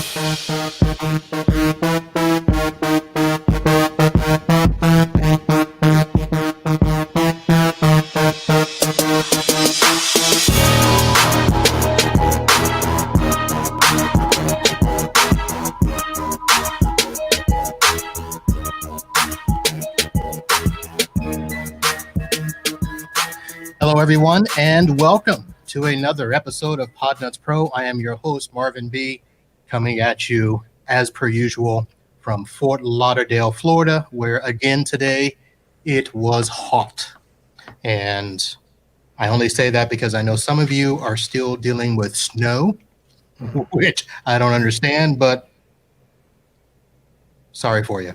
Hello, everyone, and welcome to another episode of Podnutz Pro. I am your host, Marvin B., coming at you, as per usual, from Fort Lauderdale, Florida, where, again, today, it was hot. And I only say that because I know some of you are still dealing with snow, which I don't understand, but sorry for you.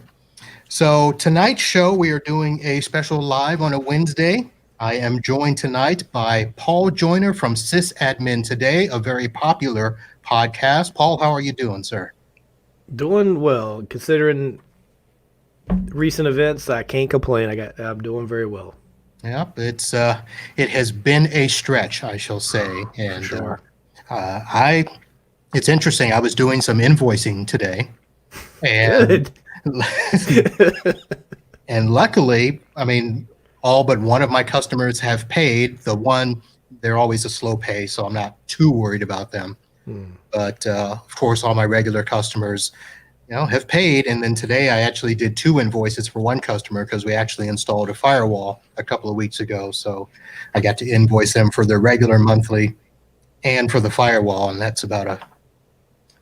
So tonight's show, we are doing a special live on a Wednesday. I am joined tonight by Paul Joyner from SysAdmin Today, a very popular podcast. Paul, how are you doing, sir? Doing well, considering recent events. I can't complain. I'm doing very well. Yep, it has been a stretch, I shall say, and sure. It's interesting. I was doing some invoicing today, and and luckily, I mean, all but one of my customers have paid. The one, they're always a slow pay, so I'm not too worried about them. But of course, all my regular customers, have paid. And then today, I actually did 2 invoices for one customer because we actually installed a firewall a couple of weeks ago. So I got to invoice them for their regular monthly and for the firewall, and that's about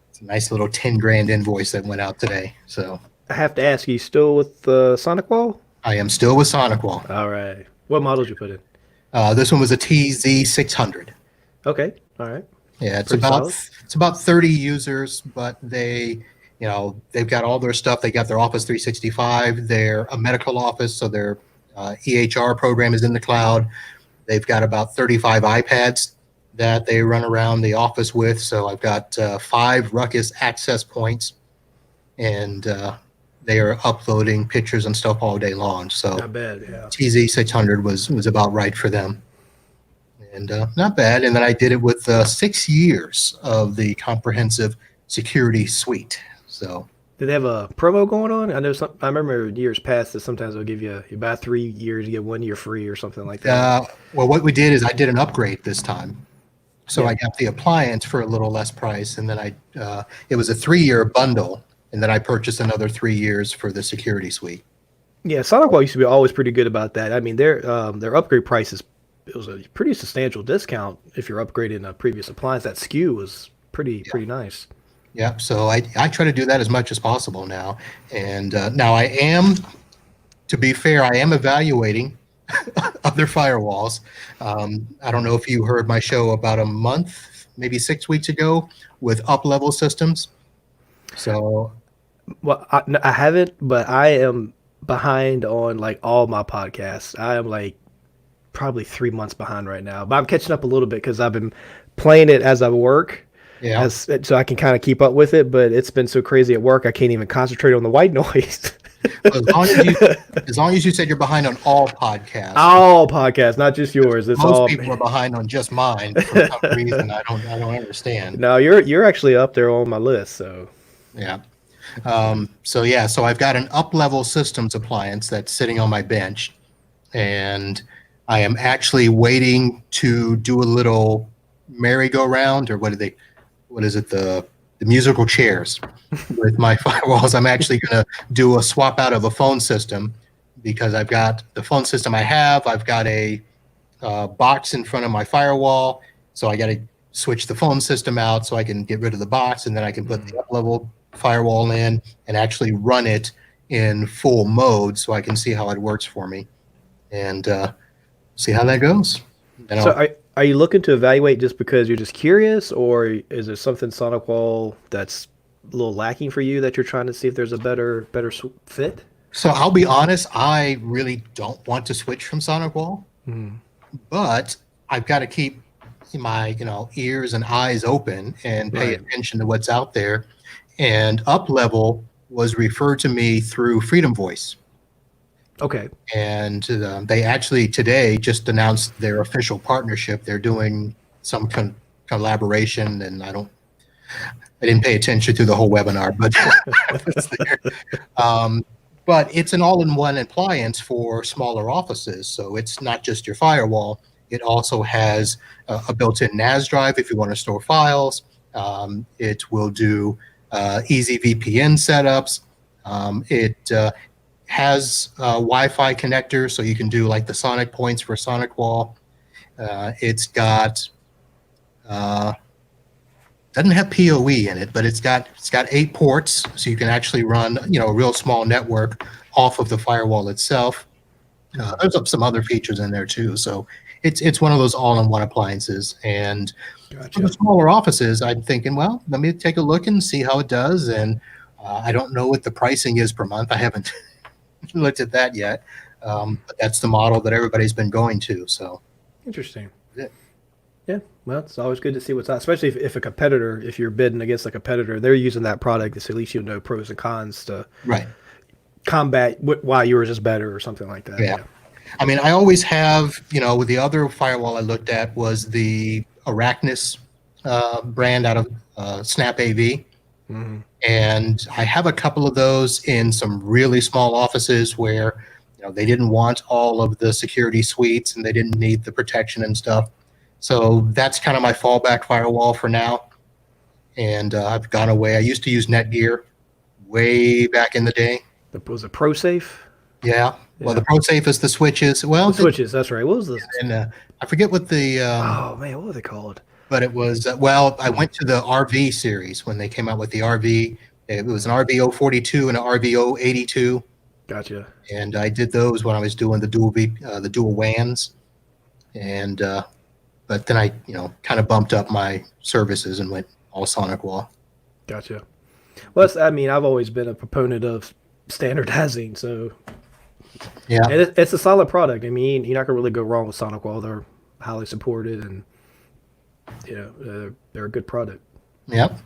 it's a nice little 10 grand invoice that went out today. So I have to ask, you still with SonicWall? I am still with SonicWall. All right. What model did you put in? This one was a TZ600. Okay. All right. Yeah, it's about 30 users, but they've got all their stuff. They got their Office 365. They're a medical office, so their EHR program is in the cloud. They've got about 35 iPads that they run around the office with. So I've got 5 Ruckus access points, and they are uploading pictures and stuff all day long. So not bad, yeah. TZ600 was about right for them. And not bad. And then I did it with 6 years of the comprehensive security suite. So did they have a promo going on? I remember years past that sometimes they'll give you buy 3 years, you get 1 year free or something like that. Well, what we did is I did an upgrade this time. So I got the appliance for a little less price, and then it was a 3-year bundle, and then I purchased another 3 years for the security suite. Yeah, SonicWall used to be always pretty good about that. I mean, their upgrade prices, it was a pretty substantial discount if you're upgrading a previous appliance. That SKU was pretty nice. Yeah, so I try to do that as much as possible now. And now I am, to be fair, I am evaluating other firewalls. I don't know if you heard my show about a month, maybe 6 weeks ago with up-level systems. So, well, I haven't, but I am behind on like all my podcasts. I am like probably 3 months behind right now, but I'm catching up a little bit because I've been playing it as I work. Yeah. So I can kind of keep up with it, but it's been so crazy at work I can't even concentrate on the white noise. As long as you said you're behind on all podcasts. All podcasts, not just yours. It's most people are behind on just mine for some reason I don't understand. No, you're actually up there on my list. So yeah. So I've got an up-level systems appliance that's sitting on my bench, and I am actually waiting to do a little merry-go-round, or what is it, the musical chairs with my firewalls. I'm actually going to do a swap out of a phone system because I've got the phone system I've got a box in front of my firewall, so I got to switch the phone system out so I can get rid of the box, and then I can put the up-level firewall in and actually run it in full mode so I can see how it works for me and see how that goes. So are you looking to evaluate just because you're just curious, or is there something SonicWall that's a little lacking for you that you're trying to see if there's a better fit? So I'll be honest, I really don't want to switch from SonicWall, but I've got to keep my ears and eyes open and pay attention to what's out there. And UpLevel was referred to me through Freedom Voice. Okay. And they actually today just announced their official partnership. They're doing some collaboration, and I didn't pay attention through the whole webinar, but it's there. But it's an all-in-one appliance for smaller offices. So it's not just your firewall. It also has a built-in NAS drive if you want to store files. It will do easy VPN setups. It has Wi-Fi connectors, so you can do like the Sonic points for Sonic Wall. It's got doesn't have PoE in it, but it's got 8 ports, so you can actually run a real small network off of the firewall itself. There's some other features in there too, so it's one of those all-in-one appliances. And for the smaller offices, I'm thinking, well, let me take a look and see how it does. And I don't know what the pricing is per month. I haven't looked at that yet, but that's the model that everybody's been going to. So interesting. Yeah. Yeah, well, it's always good to see what's out, especially if a competitor, if you're bidding against a competitor, they're using that product. It's at least you know pros and cons to combat why yours is better or something like that. Yeah. I mean, I always have, with the other firewall I looked at was the Arachnus brand out of Snap AV. Mm-hmm. And I have a couple of those in some really small offices where, they didn't want all of the security suites and they didn't need the protection and stuff. So that's kind of my fallback firewall for now. And I've gone away. I used to use Netgear way back in the day. Was it ProSafe? Yeah. Well, the ProSafe is the switches. Well, the switches. That's right. What was this? And I forget what the. Oh man, what were they called? But it was I went to the RV series when they came out with the RV. It was an RV 042 and an RV 082. Gotcha. And I did those when I was doing the dual WANs, and but then I kind of bumped up my services and went all Sonic Wall. Gotcha. Well, I've always been a proponent of standardizing, so yeah, and it's a solid product. I mean, you're not gonna really go wrong with Sonic Wall. They're highly supported, and they're a good product. Yep.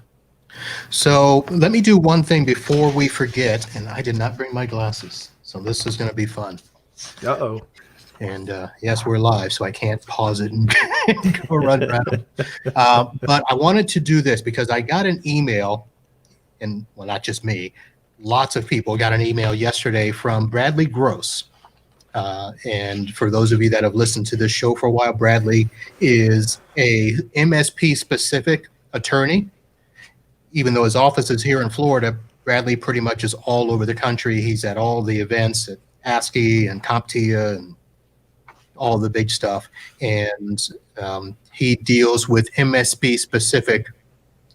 So let me do one thing before we forget, and I did not bring my glasses, so this is going to be fun. Uh-oh. And yes, we're live, so I can't pause it and go run around. But I wanted to do this because I got an email, and well, not just me, lots of people got an email yesterday from Bradley Gross. And for those of you that have listened to this show for a while, Bradley is a MSP-specific attorney. Even though his office is here in Florida, Bradley pretty much is all over the country. He's at all the events at ASCII and CompTIA and all the big stuff. And he deals with MSP-specific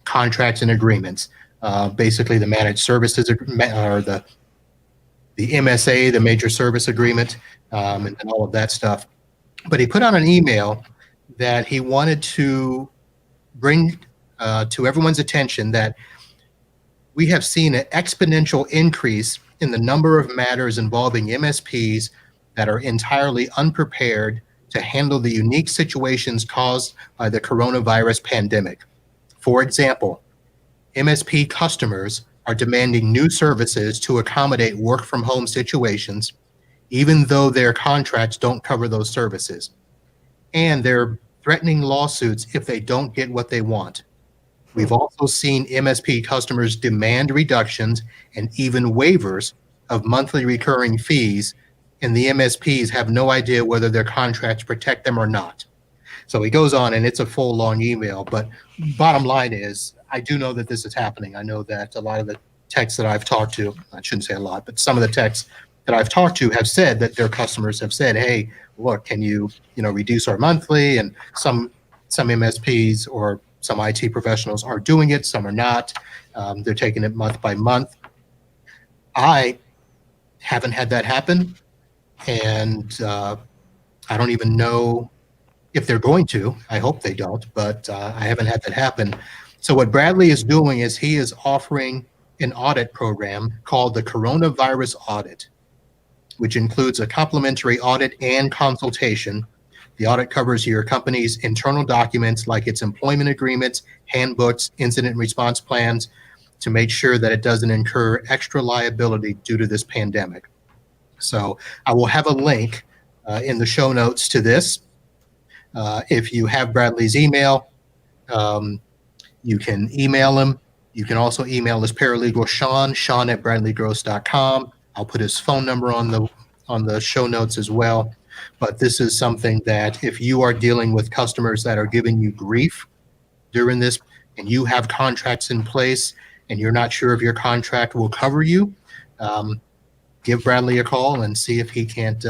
contracts and agreements. Basically, the managed services or the MSA, the major service agreement, and all of that stuff. But he put out an email that he wanted to bring to everyone's attention that we have seen an exponential increase in the number of matters involving MSPs that are entirely unprepared to handle the unique situations caused by the coronavirus pandemic. For example, MSP customers are demanding new services to accommodate work from home situations, even though their contracts don't cover those services. And they're threatening lawsuits if they don't get what they want. We've also seen MSP customers demand reductions and even waivers of monthly recurring fees, and the MSPs have no idea whether their contracts protect them or not. So he goes on, and it's a full, long email. But bottom line is, I do know that this is happening. I know that a lot of the techs that I've talked to, I shouldn't say a lot, but some of the techs that I've talked to have said that their customers have said, hey, look, can you reduce our monthly? And some MSPs or some IT professionals are doing it, some are not. They're taking it month by month. I haven't had that happen, and I don't even know if they're going to. I hope they don't, but I haven't had that happen. So what Bradley is doing is he is offering an audit program called the Coronavirus Audit, which includes a complimentary audit and consultation. The audit covers your company's internal documents like its employment agreements, handbooks, incident response plans, to make sure that it doesn't incur extra liability due to this pandemic. So I will have a link in the show notes to this. If you have Bradley's email, You can email him. You can also email his paralegal, Sean at bradleygross.com. I'll put his phone number on the show notes as well. But this is something that if you are dealing with customers that are giving you grief during this and you have contracts in place and you're not sure if your contract will cover you, give Bradley a call and see if he can't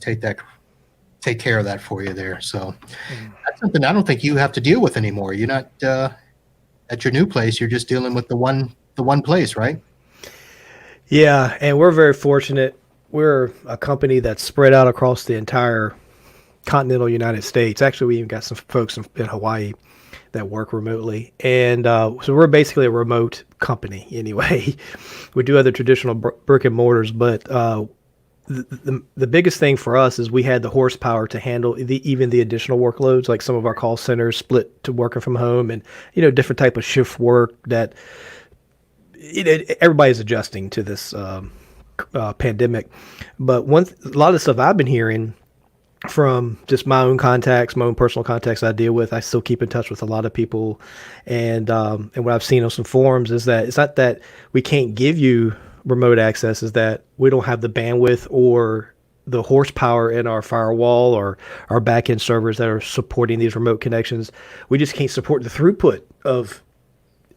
take care of that for you there. So that's something I don't think you have to deal with anymore. You're not at your new place. You're just dealing with the one place, right? Yeah, and we're very fortunate. We're a company that's spread out across the entire continental United States. Actually, we even got some folks in Hawaii that work remotely. And so we're basically a remote company anyway. We do other traditional brick and mortars, but the biggest thing for us is we had the horsepower to handle even the additional workloads, like some of our call centers split to working from home and, different type of shift work that everybody's adjusting to this pandemic. But a lot of the stuff I've been hearing from just my own contacts, my own personal contacts I deal with, I still keep in touch with a lot of people. And what I've seen on some forums is that it's not that we can't give you remote access, is that we don't have the bandwidth or the horsepower in our firewall or our backend servers that are supporting these remote connections. We just can't support the throughput of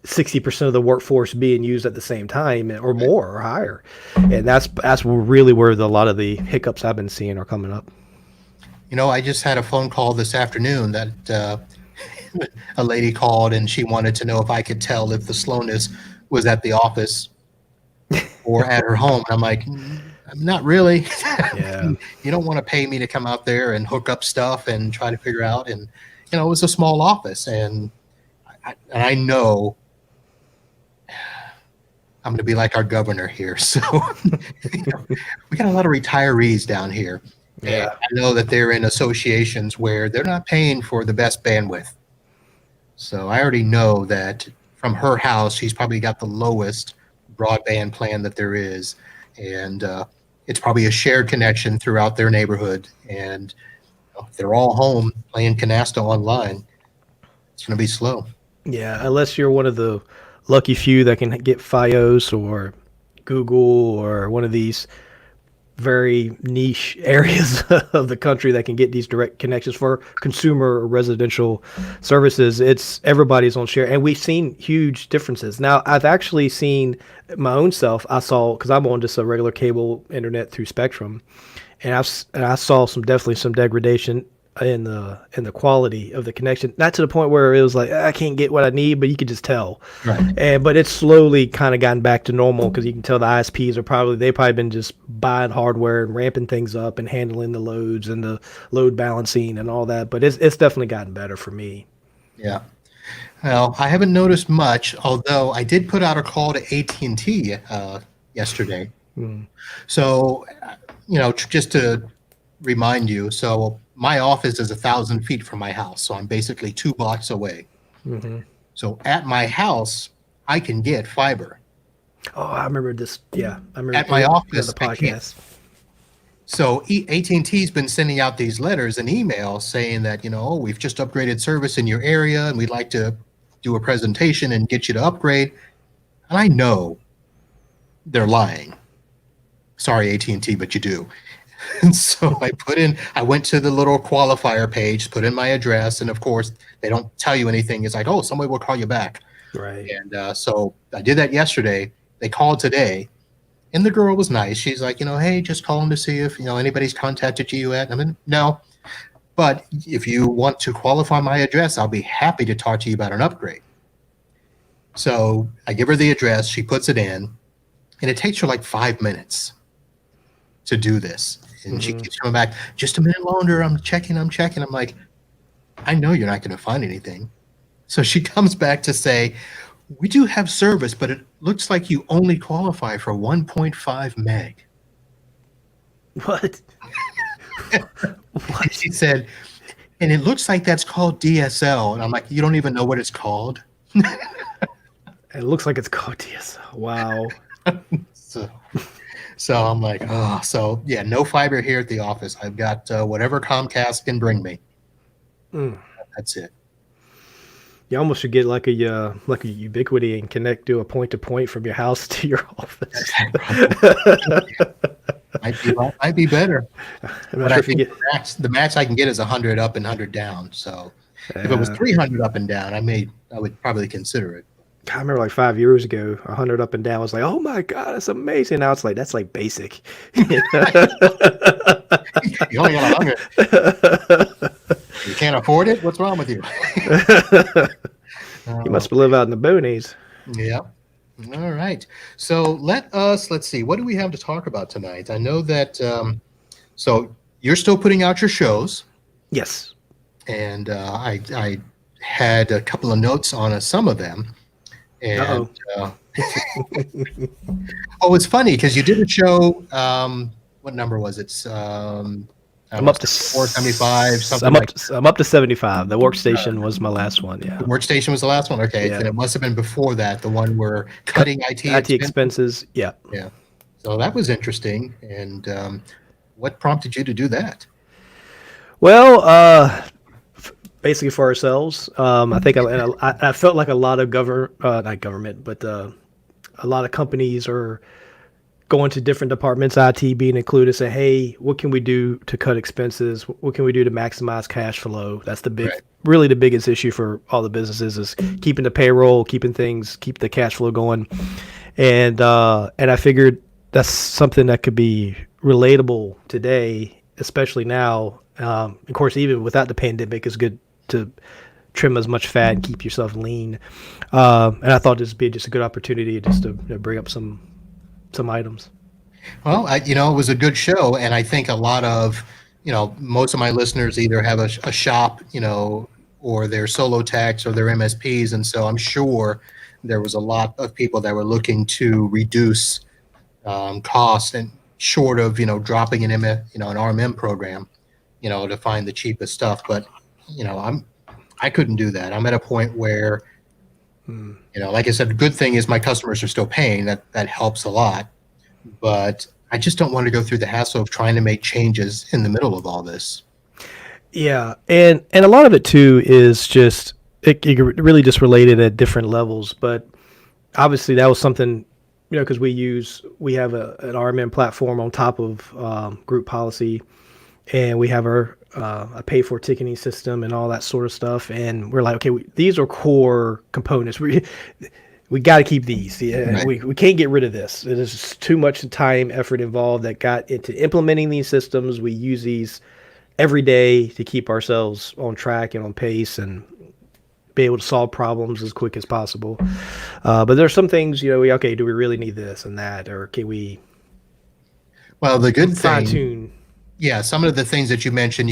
60% of the workforce being used at the same time or more or higher. And that's really where a lot of the hiccups I've been seeing are coming up. I just had a phone call this afternoon that a lady called and she wanted to know if I could tell if the slowness was at the office or at her home. And I'm like, not really. Yeah. You don't want to pay me to come out there and hook up stuff and try to figure out. And, it was a small office. And I know I'm going to be like our governor here. So we got a lot of retirees down here. Yeah. And I know that they're in associations where they're not paying for the best bandwidth. So I already know that from her house, she's probably got the lowest broadband plan that there is. And it's probably a shared connection throughout their neighborhood. And if they're all home playing canasta online, it's going to be slow. Yeah, unless you're one of the lucky few that can get Fios or Google or one of these very niche areas of the country that can get these direct connections for consumer or residential services. It's everybody's on share, and we've seen huge differences. Now, I've actually seen my own self. I saw, because I'm on just a regular cable internet through Spectrum, and I saw definitely some degradation in the quality of the connection. Not to the point where it was like I can't get what I need, but you could just tell. Right. But it's slowly kind of gotten back to normal, because you can tell the ISPs are they've probably been just buying hardware and ramping things up and handling the loads and the load balancing and all that. But it's definitely gotten better for me. Yeah. Well, I haven't noticed much, although I did put out a call to AT&T yesterday. So, just to remind you, so my office is 1,000 feet from my house, so I'm basically 2 blocks away. Mm-hmm. So at my house, I can get fiber. Oh, I remember this. Yeah, I remember At my office, the podcast. So AT&T's been sending out these letters and emails saying that, we've just upgraded service in your area and we'd like to do a presentation and get you to upgrade. And I know they're lying. Sorry, AT&T, but you do. And so I went to the little qualifier page, put in my address, and of course, they don't tell you anything. It's like, oh, somebody will call you back. Right. And so I did that yesterday. They called today, and the girl was nice. She's like, hey, just calling to see if, anybody's contacted you yet. I mean, no. But if you want to qualify my address, I'll be happy to talk to you about an upgrade. So I give her the address. She puts it in, and it takes her like 5 minutes to do this. And she keeps coming back, just a minute longer. I'm checking. I'm like, I know you're not going to find anything. So she comes back to say, we do have service, but it looks like you only qualify for 1.5 meg. What? What? She said, and it looks like that's called DSL. And I'm like, you don't even know what it's called? It looks like it's called DSL. Wow. So I'm like, oh, so yeah, no fiber here at the office. I've got whatever Comcast can bring me. That's it. You almost should get like a Ubiquity and connect to a point to point from your house to your office. Might be better. I'm not But sure I if you think can the max I can get is 100 up and 100 down. So if it was get. 300 up and down, I would probably consider it. I remember like 5 years ago, 100 up and down was like, oh my god, that's amazing. Now it's like that's like basic. You You only got 100. You can't afford it? What's wrong with you? You must live out in the boonies. Yeah. All right. So let's see. What do we have to talk about tonight? I know that, so you're still putting out your shows, Yes. and I had a couple of notes on some of them. And oh, it's funny because you did a show. What number was it? I'm up to 475. Something I'm up to 75. The workstation was my last one. Yeah. the workstation was the last one. Okay, Yeah. then it must have been before that, the one where cutting IT expenses. Yeah. Yeah. So that was interesting. And what prompted you to do that? Well, basically for ourselves. I think I felt like a lot of not government, but a lot of companies are going to different departments, IT being included, say, hey, what can we do to cut expenses? What can we do to maximize cash flow? That's really the biggest issue for all the businesses is keeping the payroll, keep the cash flow going. And I figured that's something that could be relatable today, especially now. Of course, even without the pandemic, it's good to trim as much fat and keep yourself lean. And I thought this would be just a good opportunity just to bring up some items. Well, it was a good show, and I think a lot of, most of my listeners either have a shop, or they're solo techs or they're MSPs, and so I'm sure there was a lot of people that were looking to reduce costs and short of, dropping an RMM program, to find the cheapest stuff. But, I couldn't do that. I'm at a point where, like I said, the good thing is my customers are still paying. That helps a lot. But I just don't want to go through the hassle of trying to make changes in the middle of all this. Yeah, and a lot of it too is just it really just related at different levels. But obviously that was something, because we have an RMM platform on top of group policy, and we have our a pay for ticketing system and all that sort of stuff. And we're like, okay, these are core components. We got to keep these. Yeah, right. We can't get rid of this. It is too much time, effort involved that got into implementing these systems. We use these every day to keep ourselves on track and on pace and be able to solve problems as quick as possible. But there are some things, do we really need this and that, or can we? Well, the good fine tune. Yeah, some of the things that you mentioned,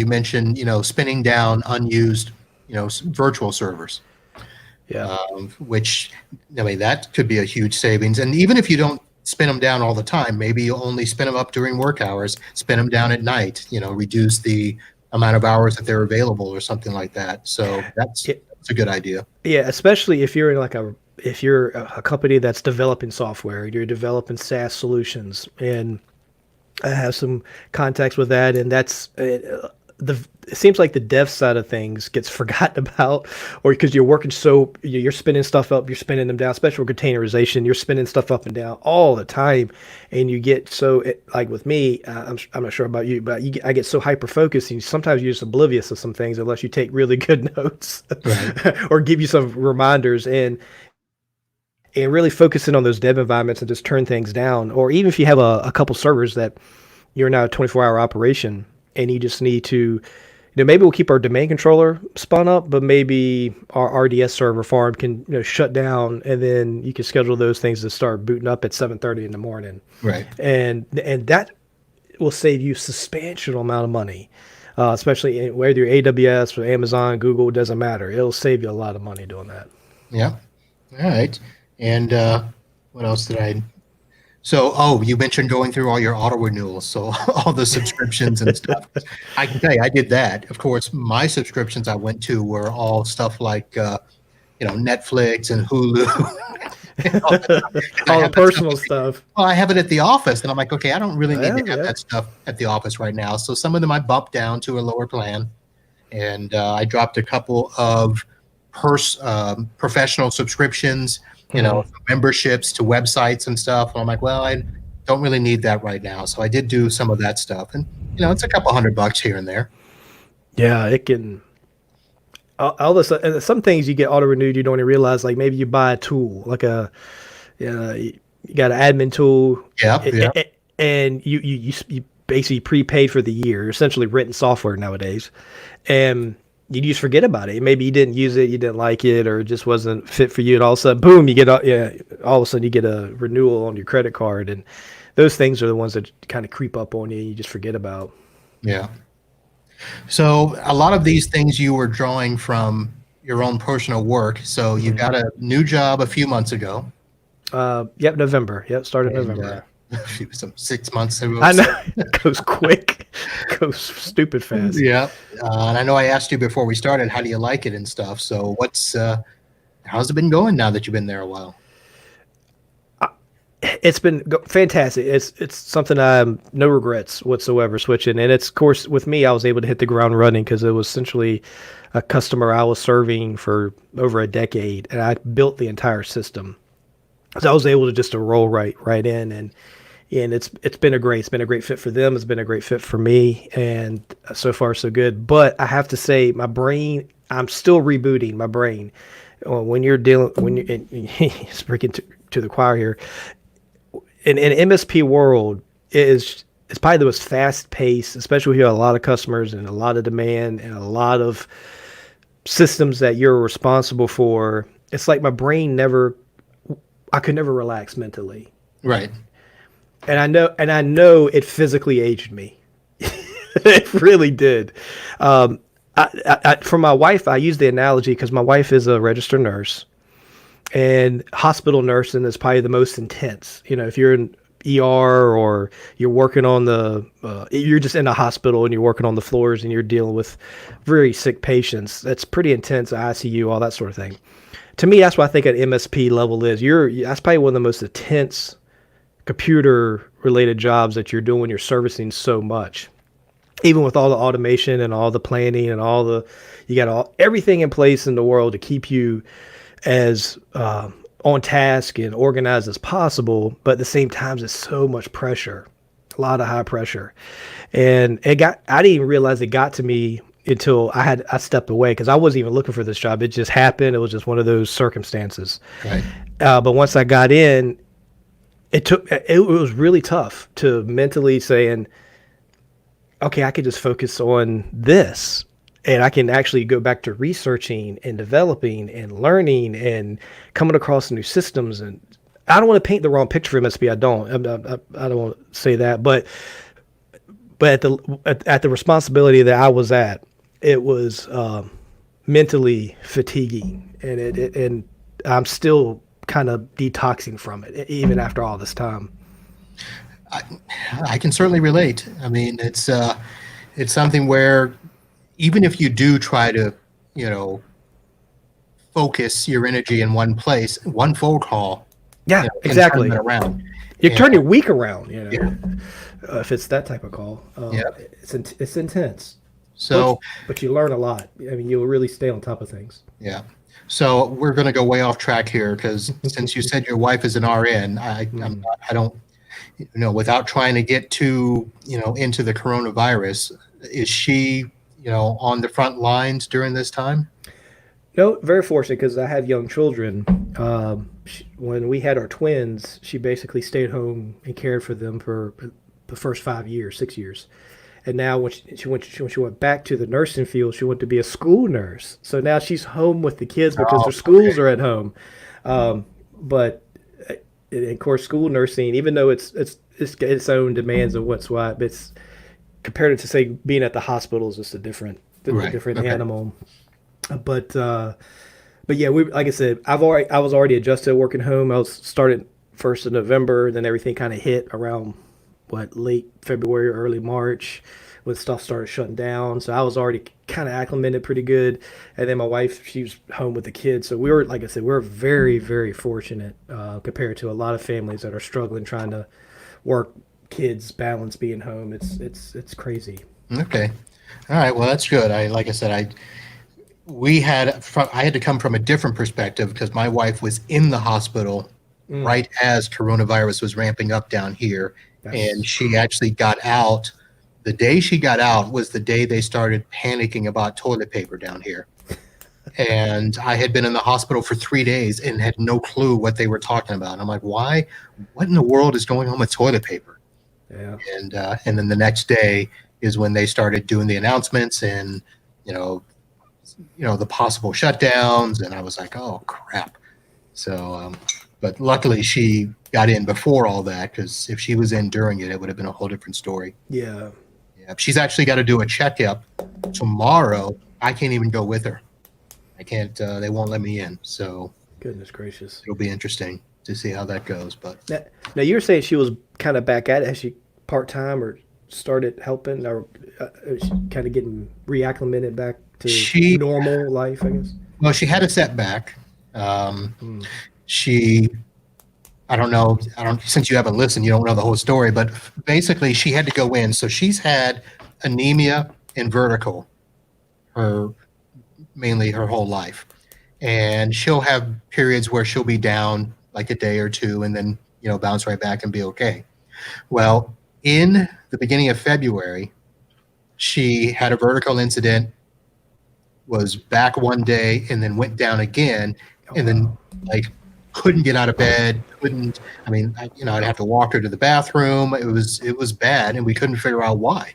spinning down unused, virtual servers. Yeah. Which, that could be a huge savings. And even if you don't spin them down all the time, maybe you only spin them up during work hours, spin them down at night, reduce the amount of hours that they're available or something like that. So that's a good idea. Yeah, especially if you're if you're a company that's developing software, you're developing SaaS solutions, and I have some contacts with that, and that's it seems like the dev side of things gets forgotten about, or because you're working you're spinning stuff up, you're spinning them down, especially with containerization, you're spinning stuff up and down all the time, and you get like with me, I'm not sure about you, but I get so hyper focused, and sometimes you're just oblivious of some things unless you take really good notes, right. Or give you some reminders, and really focusing on those dev environments and just turn things down. Or even if you have a couple servers that you're now a 24-hour operation and you just need to, maybe we'll keep our domain controller spun up, but maybe our RDS server farm can shut down, and then you can schedule those things to start booting up at 7:30 in the morning. Right. And that will save you a substantial amount of money, especially whether you're AWS or Amazon, Google, it doesn't matter. It'll save you a lot of money doing that. Yeah. All right. And what else did I? So, you mentioned going through all your auto renewals, so all the subscriptions and stuff. I can tell you, I did that. Of course, my subscriptions I went to were all stuff like, Netflix and Hulu. all the personal stuff. Well, I have it at the office, and I'm like, okay, I don't really need to have that stuff at the office right now. So some of them I bumped down to a lower plan, and I dropped a couple of professional subscriptions, memberships to websites and stuff. And I'm like, well, I don't really need that right now. So I did do some of that stuff, and it's a couple $100 here and there. Yeah, it can. All this, and some things you get auto renewed, you don't even realize. Like maybe you buy a tool, like you got an admin tool, Yeah. and you basically prepaid for the year, essentially written software nowadays, and you just forget about it. Maybe you didn't use it, you didn't like it, or it just wasn't fit for you, and all of a sudden, boom, all of a sudden you get a renewal on your credit card, and those things are the ones that kind of creep up on you, and you just forget about. Yeah. So a lot of these things you were drawing from your own personal work. So you got a new job a few months ago. Yep, November. Yep, started November. Some 6 months ago. I know it goes quick, it goes stupid fast. Yeah, and I know I asked you before we started, how do you like it and stuff? So how's it been going now that you've been there a while? It's been fantastic. It's something no regrets whatsoever switching. And it's, of course, with me, I was able to hit the ground running because it was essentially a customer I was serving for over a decade, and I built the entire system. So I was able to just roll right in, and it's been it's been a great fit for them. It's been a great fit for me, and so far so good. But I have to say, my brain, I'm still rebooting my brain. When you're speaking to the choir here. In MSP world, it's probably the most fast paced, especially here, a lot of customers and a lot of demand and a lot of systems that you're responsible for. It's like my brain I could never relax mentally. Right. And I know it physically aged me. It really did. For my wife, I use the analogy because my wife is a registered nurse. And hospital nursing is probably the most intense. If you're in ER or you're working on you're just in a hospital and you're working on the floors and you're dealing with very sick patients, that's pretty intense, ICU, all that sort of thing. To me, that's what I think at MSP level is. That's probably one of the most intense computer-related jobs that you're doing when you're servicing so much. Even with all the automation and all the planning and you got everything in place in the world to keep you as on task and organized as possible, but at the same time, there's so much pressure, a lot of high pressure, and I didn't even realize it got to me until I stepped away because I wasn't even looking for this job. It just happened. It was just one of those circumstances. Right. But once I got in, it was really tough to mentally saying, okay, I could just focus on this. And I can actually go back to researching and developing and learning and coming across new systems. And I don't want to paint the wrong picture for MSP. I don't want to say that. But at the responsibility that I was at, it was mentally fatiguing, and I'm still kind of detoxing from it even after all this time. I can certainly relate. I mean, it's something where, even if you do try to, focus your energy in one place, one phone call, yeah, exactly, turn it around. You turn your week around, Yeah. If it's that type of call. It's intense. So, but you learn a lot. I mean, you'll really stay on top of things. Yeah. So we're going to go way off track here because since you said your wife is an RN, I don't, without trying to get too, into the coronavirus, is she, on the front lines during this time? No, very fortunate because I have young children. When we had our twins, she basically stayed home and cared for them for the first 6 years. And now when she went back to the nursing field, she wanted to be a school nurse. So now she's home with the kids because their schools are at home. But of course, school nursing, even though it's its own demands and what's what, it's compared to say being at the hospital is just a different animal. But yeah, like I said, I was already adjusted working home. I was started 1st of November, then everything kind of hit around late February or early March when stuff started shutting down. So I was already kind of acclimated pretty good. And then my wife, she was home with the kids. So we were, like I said, we're very, very fortunate compared to a lot of families that are struggling trying to work, kids, balance, being home. It's crazy. Okay. All right. Well, that's good. Like I said, I had to come from a different perspective because my wife was in the hospital right as coronavirus was ramping up down here. And That's she actually got out. The day she got out was the day they started panicking about toilet paper down here. And I had been in the hospital for 3 days and had no clue what they were talking about. And I'm like, why? What in the world is going on with toilet paper? yeah. And then the next day is when they started doing the announcements and you know the possible shutdowns. And I was like, oh crap. So, but luckily she got in before all that, because if she was in during it, it would have been a whole different story. Yeah. Yeah, she's actually got to do a checkup tomorrow. I can't even go with her. I can't. They won't let me in. So Goodness gracious. it'll be interesting to see how that goes. But Now you were saying she was kind of back at it. Has she part time or started helping, or is she kind of getting reacclimated back to She- normal life? I guess. well, she had a setback. She, I don't know. Since you haven't listened, you don't know the whole story. But basically, she had to go in. So she's had anemia and vertigo, mainly her whole life, and she'll have periods where she'll be down like a day or two, and then bounce right back and be okay. Well, in the beginning of February, she had a vertical incident, was back one day, and then went down again, and then like couldn't get out of bed. Couldn't. I mean, I'd have to walk her to the bathroom. It was bad, and we couldn't figure out why.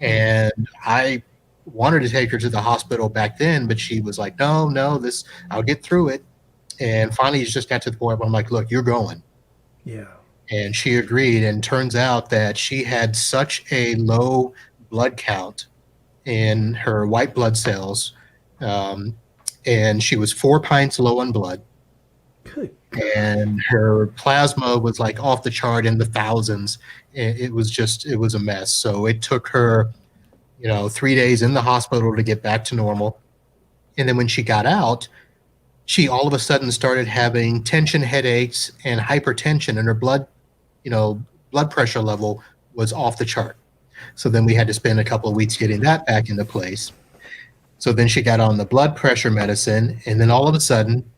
And I wanted to take her to the hospital back then, but she was like, no, I'll get through it. And finally, it just got to the point where I'm like, look, you're going. Yeah. And she agreed. And turns out that she had such a low blood count in her white blood cells. And she was 4 pints low on blood. Good. And her plasma was like off the chart in the thousands. It was a mess. So it took her, 3 days in the hospital to get back to normal. And then when she got out, she all of a sudden started having tension headaches and hypertension, and her blood pressure level was off the chart. So then we had to spend a couple of weeks getting that back into place. So then she got on the blood pressure medicine, and then all of a sudden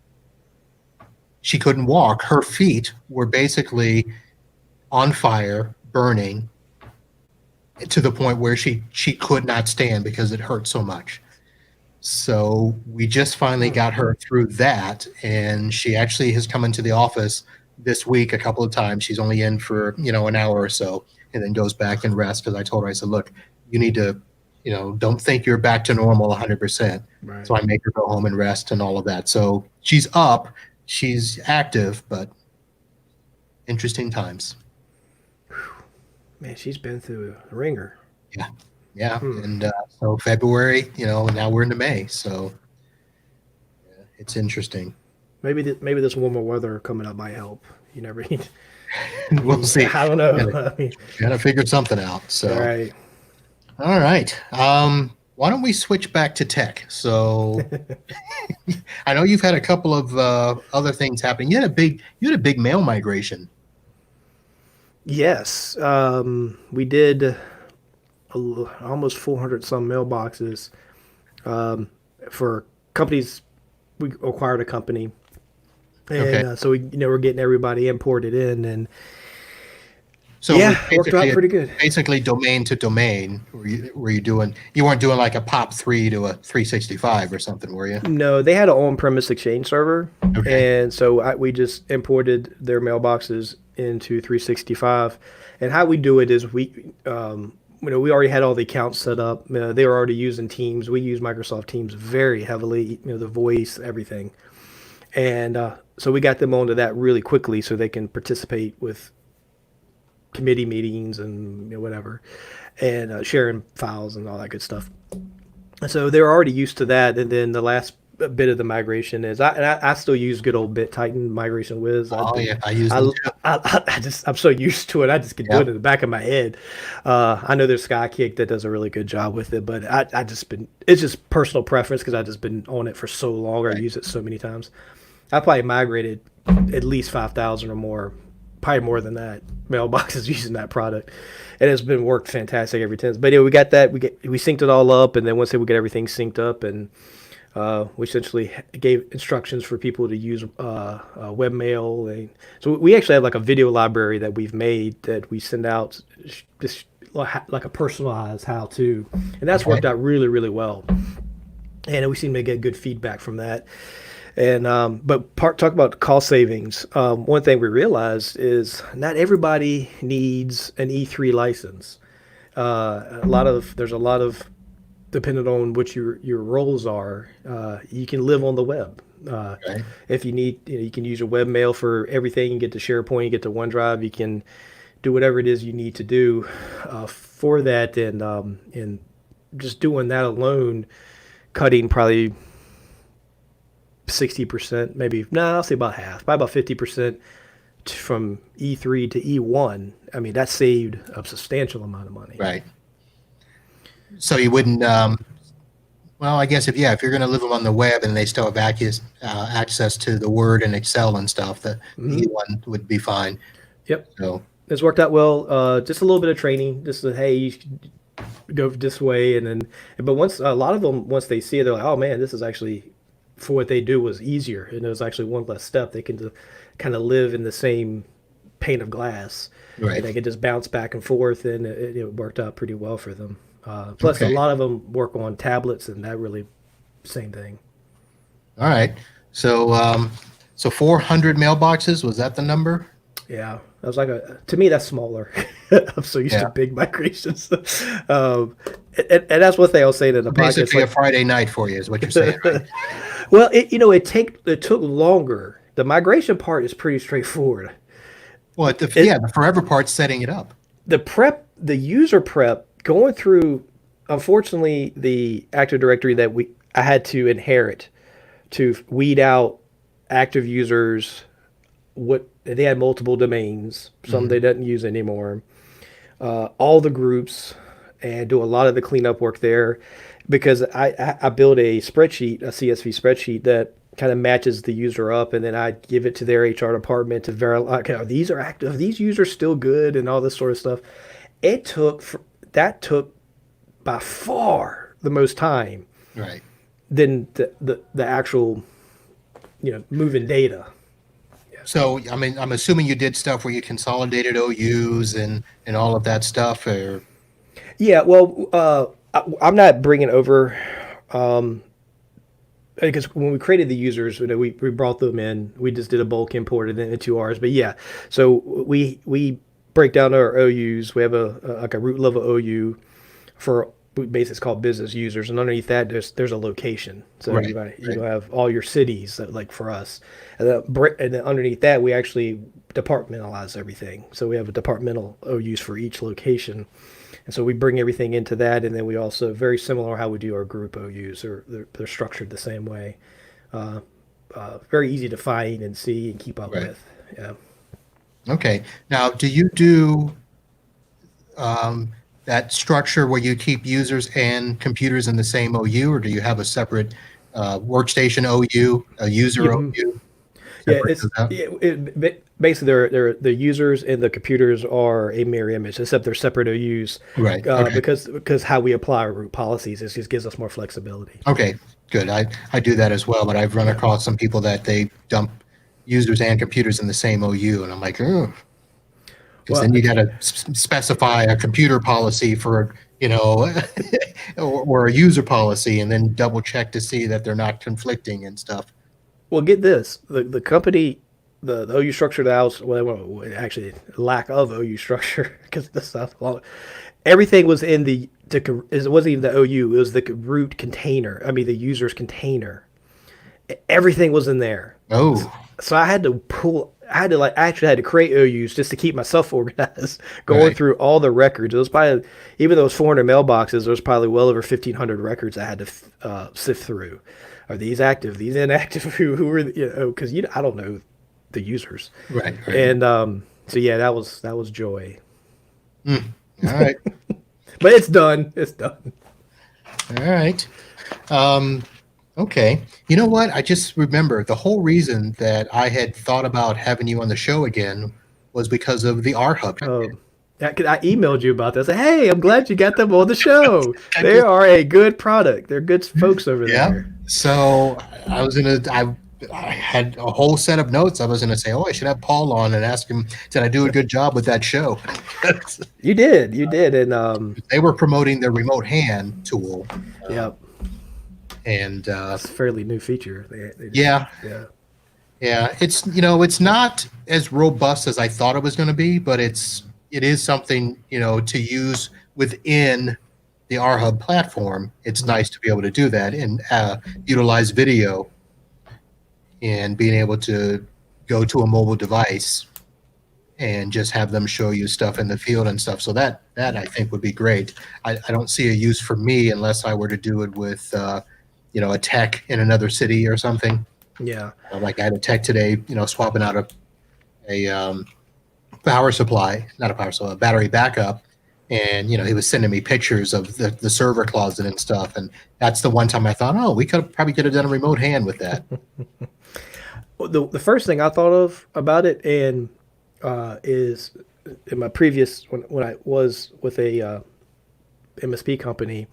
she couldn't walk. Her feet were basically on fire, burning, to the point where she could not stand because it hurt so much. So we just finally got her through that, and she actually has come into the office this week a couple of times. She's only in for an hour or so, and then goes back and rests, because I told her, I said, look, you need to don't think you're back to normal 100%. Right. So I make her go home and rest and all of that. So she's up, she's active, but interesting times. Man, she's been through a ringer. Yeah. And so February, now we're into May. So yeah, it's interesting. Maybe this warmer weather coming up might help. You never. We'll see. I don't know. Gotta figure something out. So All right. All right. Why don't we switch back to tech? So I know you've had a couple of other things happening. You had a big mail migration. Yes, we did almost 400 some mailboxes for companies. We acquired a company, and Okay. so we're getting everybody imported in, and So yeah, it was worked out pretty good. basically domain to domain. You weren't doing like a POP3 to a 365 or something, were you? No, they had an on-premise Exchange server, Okay. and so we just imported their mailboxes into 365. And how we do it is we already had all the accounts set up. They were already using Teams. We use Microsoft Teams very heavily. The voice, everything, and so we got them onto that really quickly so they can participate with committee meetings and whatever, and sharing files and all that good stuff. And so they're already used to that. And then the last bit of the migration is I still use good old BitTitan Migration Wiz. I use them too. I'm so used to it. I just can do Yeah. it in the back of my head. I know there's Skykick that does a really good job with it, but it's just personal preference because I've just been on it for so long. Or I use it so many times. I probably migrated at least 5,000 or more, probably more than that, mailboxes using that product, and it's been worked fantastic every time. But we got that, we synced it all up, and then once we get everything synced up, and We essentially gave instructions for people to use webmail. So we actually have like a video library that we've made that we send out, just like a personalized how to, and that's Okay. worked out really, really well. And we seem to get good feedback from that. And but talk about cost savings. One thing we realized is not everybody needs an E3 license. There's a lot of depending on what your roles are. You can live on the web. Okay. If you need, you can use your webmail for everything. You get to SharePoint, you get to OneDrive. You can do whatever it is you need to do for that, and just doing that alone, cutting probably 60%, maybe no, I'll say about half, by about 50% from E3 to E1. I mean, that saved a substantial amount of money. Right. So you wouldn't, well, I guess if you're going to live them on the web and they still have access to the Word and Excel and stuff, the E1 would be fine. Yep. So, It's worked out well. Just a little bit of training. Just hey, you should go this way, and then. But once a lot of them, once they see it, they're like, oh man, this is actually for what they do was easier, and it was actually one less step. They can kind of live in the same pane of glass, right. and they can just bounce back and forth, and it worked out pretty well for them. Plus, a Okay. lot of them work on tablets, and that really same thing. All right. So 400 mailboxes, was that the number? Yeah, that was to me that's smaller. I'm so used Yeah. to big migrations. And that's one thing I'll say to the podcast. Basically a Friday night for you is what you're saying, right? Well, it took longer. The migration part is pretty straightforward. Well, the forever part's setting it up. The user prep, going through, unfortunately, the Active Directory that I had to inherit to weed out active users. They had multiple domains, some they didn't use anymore. All the groups, and do a lot of the cleanup work there, because I build a spreadsheet, a CSV spreadsheet that kind of matches the user up, and then I give it to their HR department to verify, okay, these are active, are these users still good, and all this sort of stuff. That took by far the most time Right. than the actual, moving data. So, I mean, I'm assuming you did stuff where you consolidated OUs and all of that stuff, or Yeah, well, I'm not bringing over, because when we created the users, we brought them in. We just did a bulk import and then into ours. But yeah, so we break down our OUs. We have like a root level OU for basically it's called business users, and underneath that there's a location. So Right, you have all your cities, like for us, and then underneath that we actually departmentalize everything. So we have a departmental OUs for each location. And so we bring everything into that, and then we also, very similar how we do our group OUs, or they're structured the same way. Very easy to find and see and keep up Right. with. Yeah. okay. Now, do you do that structure where you keep users and computers in the same OU, or do you have a separate workstation OU, a user Yeah, OU? Yeah, Separate those out? basically they're the users and the computers are a mirror image, except they're separate OUs. Right. Okay. Because how we apply our root policies, it just gives us more flexibility. Okay. Good. I do that as well, but I've run across some people that they dump users and computers in the same OU, and I'm like, oh, because Well, then you got to specify a computer policy for, or a user policy, and then double check to see that they're not conflicting and stuff. Well, get this: the company, the OU structure that I was, well, actually lack of OU structure, because the stuff, everything was in it wasn't even the OU; it was the root container. I mean, the user's container. Everything was in there. Oh, So I had to actually had to create OUs just to keep myself organized, going Right. through all the records. It was probably, even though it was 400 mailboxes, there was probably well over 1,500 records I had to sift through. Are these active? These inactive? Who are because I don't know the users. right. And so yeah, that was joy. All right. But it's done. It's done. All right. Okay. You know what? I just remember the whole reason that I had thought about having you on the show again was because of the R Hub. Oh, I emailed you about this. I said, hey, I'm glad you got them on the show. I They just, are a good product. They're good folks over yeah. there. So I had a whole set of notes. I was gonna say, oh, I should have Paul on and ask him, did I do a good job with that show? You did, and They were promoting their remote hand tool, yeah, and it's a fairly new feature. They just yeah, yeah. yeah, it's it's not as robust as I thought it was going to be, but it is something to use within the RHub platform. It's nice to be able to do that and utilize video and being able to go to a mobile device and just have them show you stuff in the field and stuff. So that I think would be great. I don't see a use for me unless I were to do it with a tech in another city or something. Yeah. Like I had a tech today, swapping out a power supply, not a power supply, a battery backup. And, he was sending me pictures of the server closet and stuff. And that's the one time I thought, oh, we could have done a remote hand with that. Well, the first thing I thought of about it and is in my previous when I was with a MSP company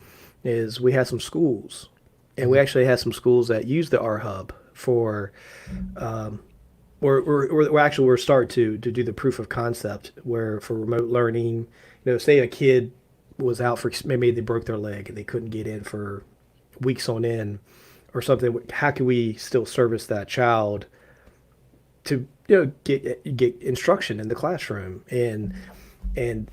is we had some schools and we actually had some schools that use the R Hub for we're actually we're start to do the proof of concept where for remote learning, say a kid was out for maybe they broke their leg and they couldn't get in for weeks on end or something. How can we still service that child to get instruction in the classroom and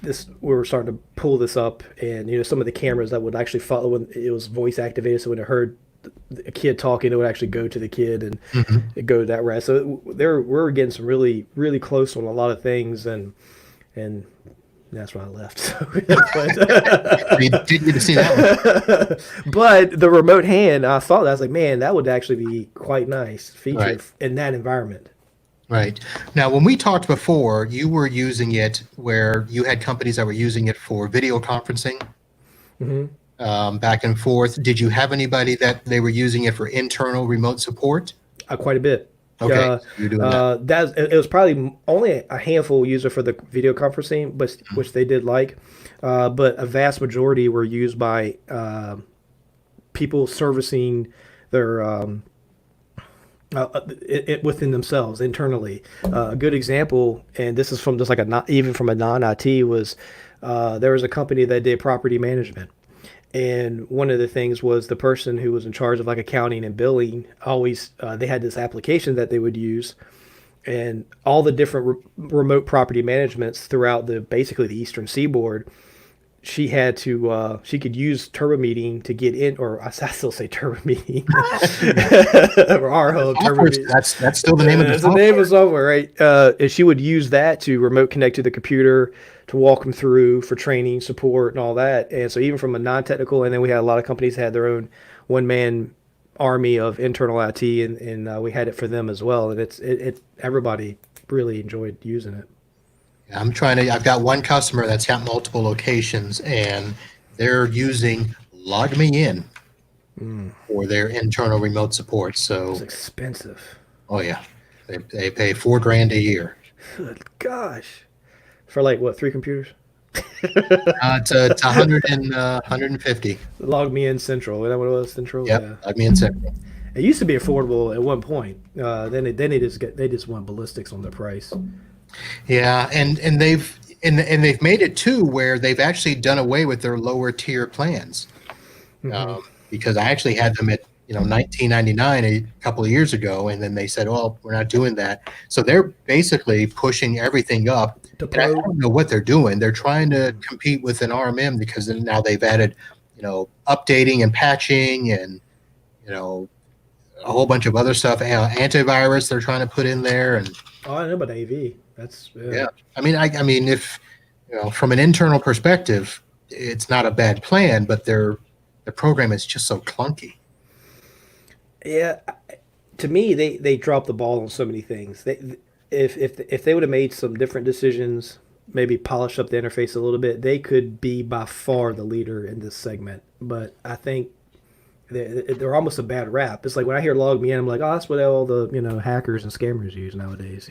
this we were starting to pull this up and some of the cameras that would actually follow when it was voice activated, so when it heard a kid talking it would actually go to the kid and it go that route. So we're getting some really really close on a lot of things and that's why I left. So, You didn't get to see that one. but the remote hand, I thought that I was like, man, that would actually be quite nice feature Right. in that environment. Right. Now, when we talked before, you were using it where you had companies that were using it for video conferencing back and forth. Did you have anybody that they were using it for internal remote support? Quite a bit. Okay, so you're doing that. It was probably only a handful user for the video conferencing, but which they did like. But a vast majority were used by people servicing their within themselves internally. A good example, and this is from just like even from a non-IT, was there was a company that did property management. And one of the things was the person who was in charge of like accounting and billing always they had this application that they would use, and all the different remote property managements throughout basically the Eastern Seaboard. She had to she could use Turbo Meeting to get in, or I still say Turbo Meeting or our hub Turbo Meeting. That's still the name of the It's the name of software, right? And she would use that to remote connect to the computer to walk them through for training, support, and all that. And so even from a non-technical, and then we had a lot of companies that had their own one-man army of internal IT, and we had it for them as well. And everybody really enjoyed using it. I've got one customer that's got multiple locations and they're using Log Me In for their internal remote support. So, It's expensive. oh yeah, they pay $4,000 a year. Good gosh. For like what, 3 computers? It's 150. Log Me In Central. Is that what it was? Central? Yep, Yeah. Log Me In Central. It used to be affordable at one point. Then they just went ballistics on the price. Yeah, and they've made it too where they've actually done away with their lower tier plans. Because I actually had them at $19.99 a couple of years ago, and then they said, "Well, we're not doing that." So they're basically pushing everything up. And I don't know what they're doing. They're trying to compete with an RMM because now they've added, updating and patching and a whole bunch of other stuff. Antivirus they're trying to put in there, and Oh, I know about AV. That's yeah. I mean, if from an internal perspective, it's not a bad plan, but the program is just so clunky. Yeah. To me, they dropped the ball on so many things. If they would have made some different decisions, maybe polish up the interface a little bit, they could be by far the leader in this segment. But I think they're almost a bad rap. It's like when I hear log me in, I'm like, oh, that's what all the hackers and scammers use nowadays.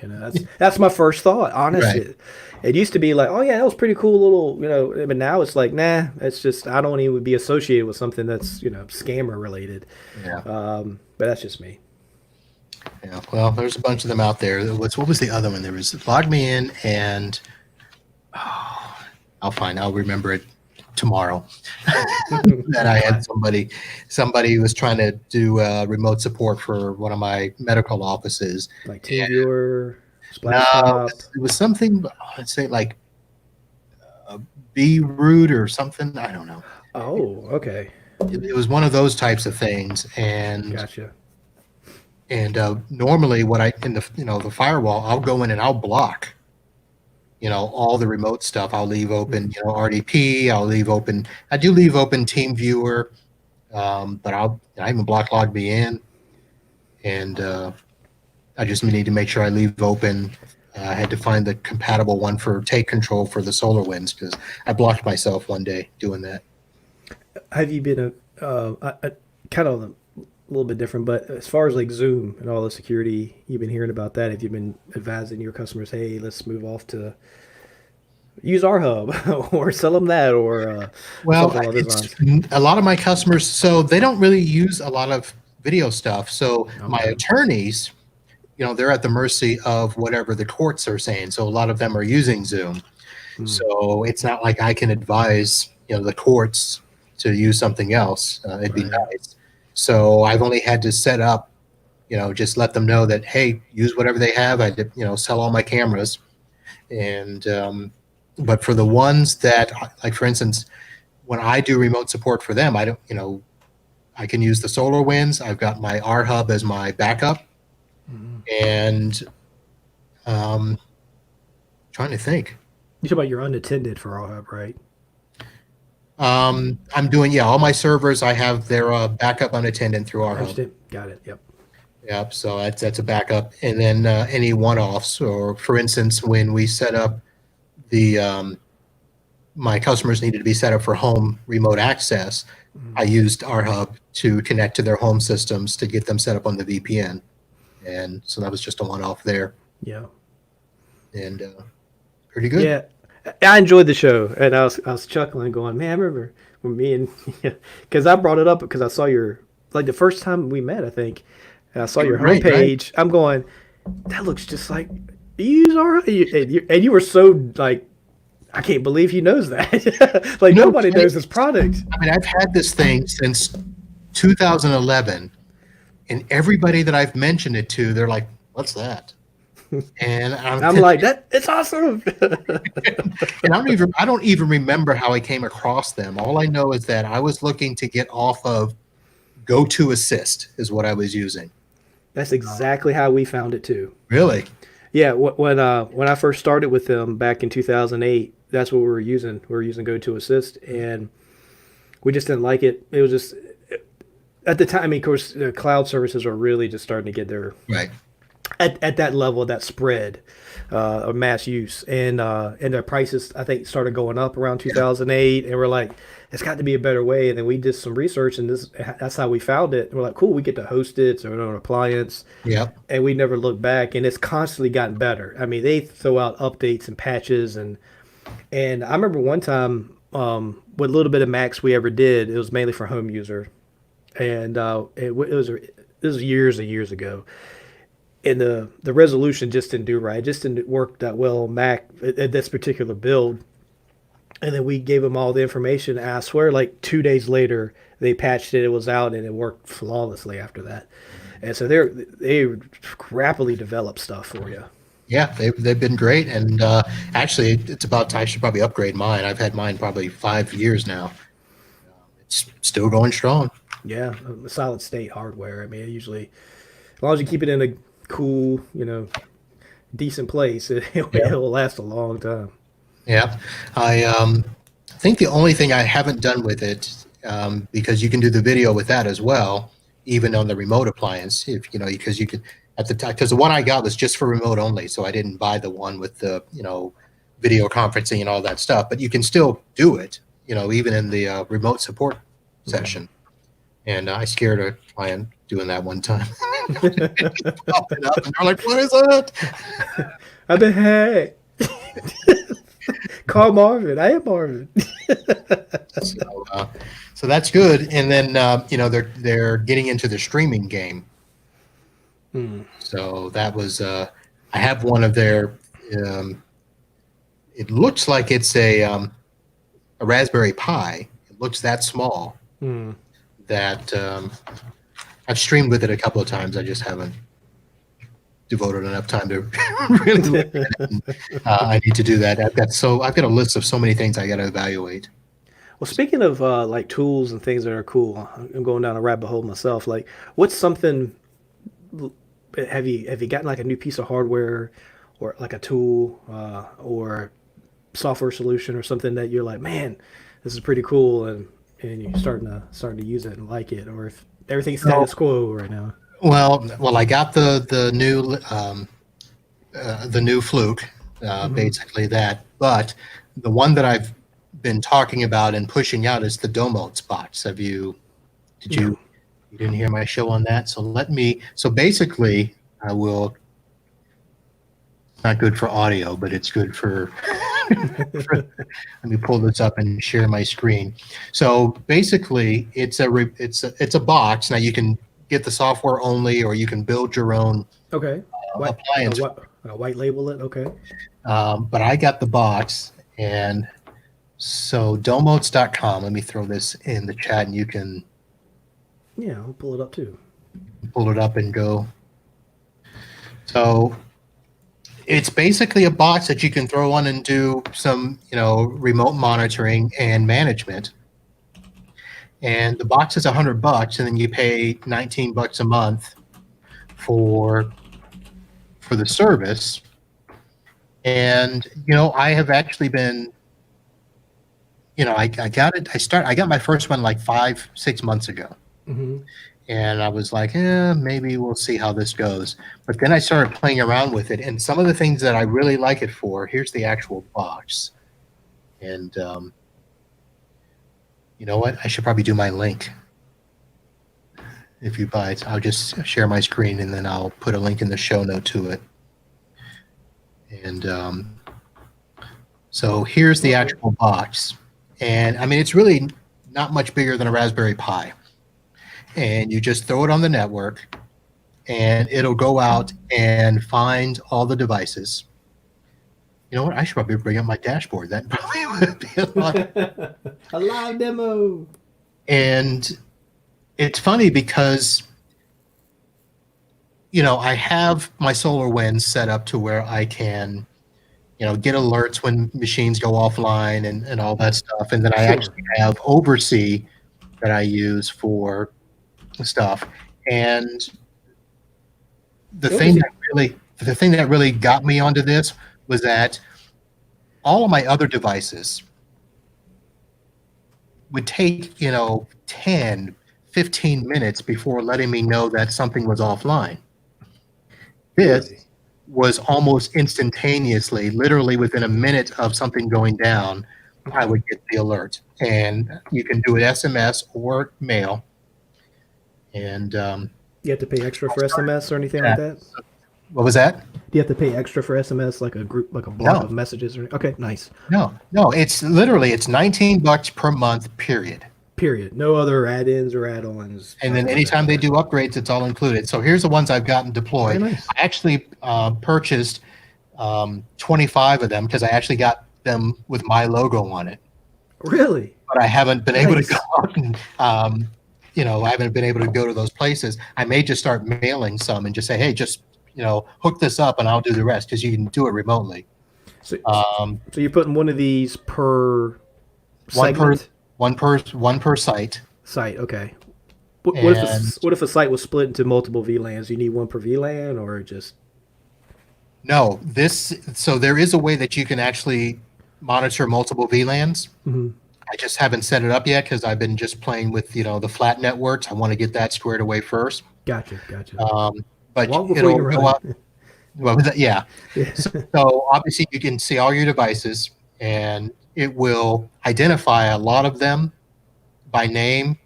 That's my first thought. Right. Honestly, it used to be like, oh yeah, that was pretty cool little but now it's like, nah, it's just I don't even be associated with something that's scammer related. Yeah. But that's just me. Yeah. Well, there's a bunch of them out there. What was the other one? There was Log Me In and I'll remember it tomorrow. That I had somebody who was trying to do remote support for one of my medical offices. Like TeamViewer, No, Splashtop. it was something, let's say like B root or something. I don't know. Oh, okay, It was one of those types of things. gotcha. And normally what I, in the, the firewall, I'll go in and I'll block, all the remote stuff. I'll leave open, RDP. I do leave open TeamViewer, but I even block log me in. And I just need to make sure I leave open. I had to find the compatible one for take control for the SolarWinds because I blocked myself one day doing that. Have you been kind of a little bit different, but as far as like Zoom and all the security you've been hearing about that, have you been advising your customers, hey, let's move off to use our hub or sell them that or Well, something along those lines? a lot of my customers, so they don't really use a lot of video stuff. So my Okay. attorneys, they're at the mercy of whatever the courts are saying. So a lot of them are using Zoom. Hmm. So it's not like I can advise, the courts to use something else. It'd be Right. nice. So I've only had to set up, just let them know that, hey, use whatever they have. I did, sell all my cameras. And, but for the ones that, like, for instance, when I do remote support for them, I don't, I can use the SolarWinds. I've got my R Hub as my backup. Mhm. And trying to think. You talk about your unattended for our hub, right? I'm doing, all my servers, I have their backup unattended through our hub. Understand? Got it. Yep. Yep. So that's a backup. And then any one-offs, or for instance, when we set up my customers needed to be set up for home remote access, Mhm. I used our hub to connect to their home systems to get them set up on the VPN. And so that was just a one-off there. Yeah. And pretty good. Yeah. I enjoyed the show, and I was chuckling, going, "Man, I remember when me and because I brought it up because I saw your like the first time we met, I think, and I saw your Right, right. homepage. I'm going, that looks just like you use our and you were so like, I can't believe he knows that. Like No nobody kidding. knows his product. I mean, I've had this thing since 2011, and everybody that I've mentioned it to, they're like, "What's that?" And I'm like, that it's awesome. and I don't even remember how I came across them. All I know is that I was looking to get off of Go-To-Assist is what I was using. That's exactly how we found it too. Really? Yeah, when I first started with them back in 2008, that's what we were using. We were using Go-To-Assist, and we just didn't like it. It was just at the time. I mean, of course, the cloud services are really just starting to get their Right. at that level, that spread of mass use, and the prices I think started going up around 2008, and we're like, it's got to be a better way. And then we did some research, and that's how we found it. And we're like, cool, we get to host it, so we're an appliance, Yep. and we never looked back, and it's constantly gotten better. I mean, they throw out updates and patches, and I remember one time what little bit of Macs we ever did, it was mainly for home user, and it was years and years ago, and the resolution just didn't do right. It just didn't work that well on Mac at this particular build. And then we gave them all the information. And I swear, like 2 days later, they patched it. It was out, and it worked flawlessly after that. And so they rapidly develop stuff for you. Yeah, they've been great, and actually, it's about time I should probably upgrade mine. I've had mine probably 5 years now. It's still going strong. Yeah, solid state hardware. I mean, usually, as long as you keep it in a cool, decent place, it'll last a long time. Yeah, I think the only thing I haven't done with it, because you can do the video with that as well, even on the remote appliance, if because you could at the time, because the one I got was just for remote only, so I didn't buy the one with the video conferencing and all that stuff. But you can still do it, even in the remote support session. And I scared a client doing that one time. Popping up, and they're like, "What is it?" I've been hacked. Call Marvin. I am Marvin. So that's good. And then they're getting into the streaming game. So that was I have one of their. It looks like it's a Raspberry Pi. It looks that small. That I've streamed with it a couple of times. I just haven't devoted enough time to really look at it. And, I need to do that. I've got a list of so many things I got to evaluate. Well, speaking of like tools and things that are cool, I'm going down a rabbit hole myself. Like, what's something? Have you gotten like a new piece of hardware, or like a tool, or software solution, or something that you're like, man, this is pretty cool, and you're starting to use it and like it, or if everything's status quo right now? Well, I got the new Fluke, basically that. But the one that I've been talking about and pushing out is the Podnutz box. You didn't hear my show on that? So basically, I will. Not good for audio, but it's good for. Let me pull this up and share my screen. So basically, it's a box. Now you can get the software only, or you can build your own appliance. White label it. Okay. But I got the box, and so Podnutz.com. Let me throw this in the chat, and you can. Yeah, I'll pull it up too. Pull it up and go. So it's basically a box that you can throw on and do some, remote monitoring and management. And the box is $100, and then you pay $19 a month for the service. And I have actually been, I got it. I got my first one like 5-6 months ago. And I was like, maybe we'll see how this goes. But then I started playing around with it, and some of the things that I really like it for, here's the actual box. And you know what? I should probably do my link. If you buy it, I'll just share my screen, and then I'll put a link in the show note to it. And so here's the actual box. And I mean, it's really not much bigger than a Raspberry Pi. And you just throw it on the network, and it'll go out and find all the devices. You know what? I should probably bring up my dashboard. That probably would be a lot. A live demo. And it's funny because, I have my SolarWinds set up to where I can, get alerts when machines go offline and all that stuff. And then I actually have Oversee that I use for stuff. And the thing that really got me onto this was that all of my other devices would take 10 15 minutes before letting me know that something was offline. This was almost instantaneously, literally within a minute of something going down, I would get the alert. And you can do it SMS or mail. And you have to pay extra for SMS or anything like that? What was that? Do you have to pay extra for SMS, like a group, like a block of messages? Okay, nice. No, it's $19 per month, period. No other add-ins or add-ons. And then anytime they do upgrades, it's all included. So here's the ones I've gotten deployed. Very nice. I actually purchased 25 of them because I actually got them with my logo on it. Really? But I haven't been able to go out and I haven't been able to go to those places. I may just start mailing some and just say, hey, just hook this up and I'll do the rest, because you can do it remotely. So you're putting one of these per segment? One per site. Site, okay. What if a site was split into multiple VLANs? You need one per VLAN, or just? No, so there is a way that you can actually monitor multiple VLANs. Mm-hmm. I just haven't set it up yet because I've been just playing with the flat networks. I want to get that squared away first. Gotcha. But it'll go up. Well, yeah. So obviously you can see all your devices, and it will identify a lot of them by name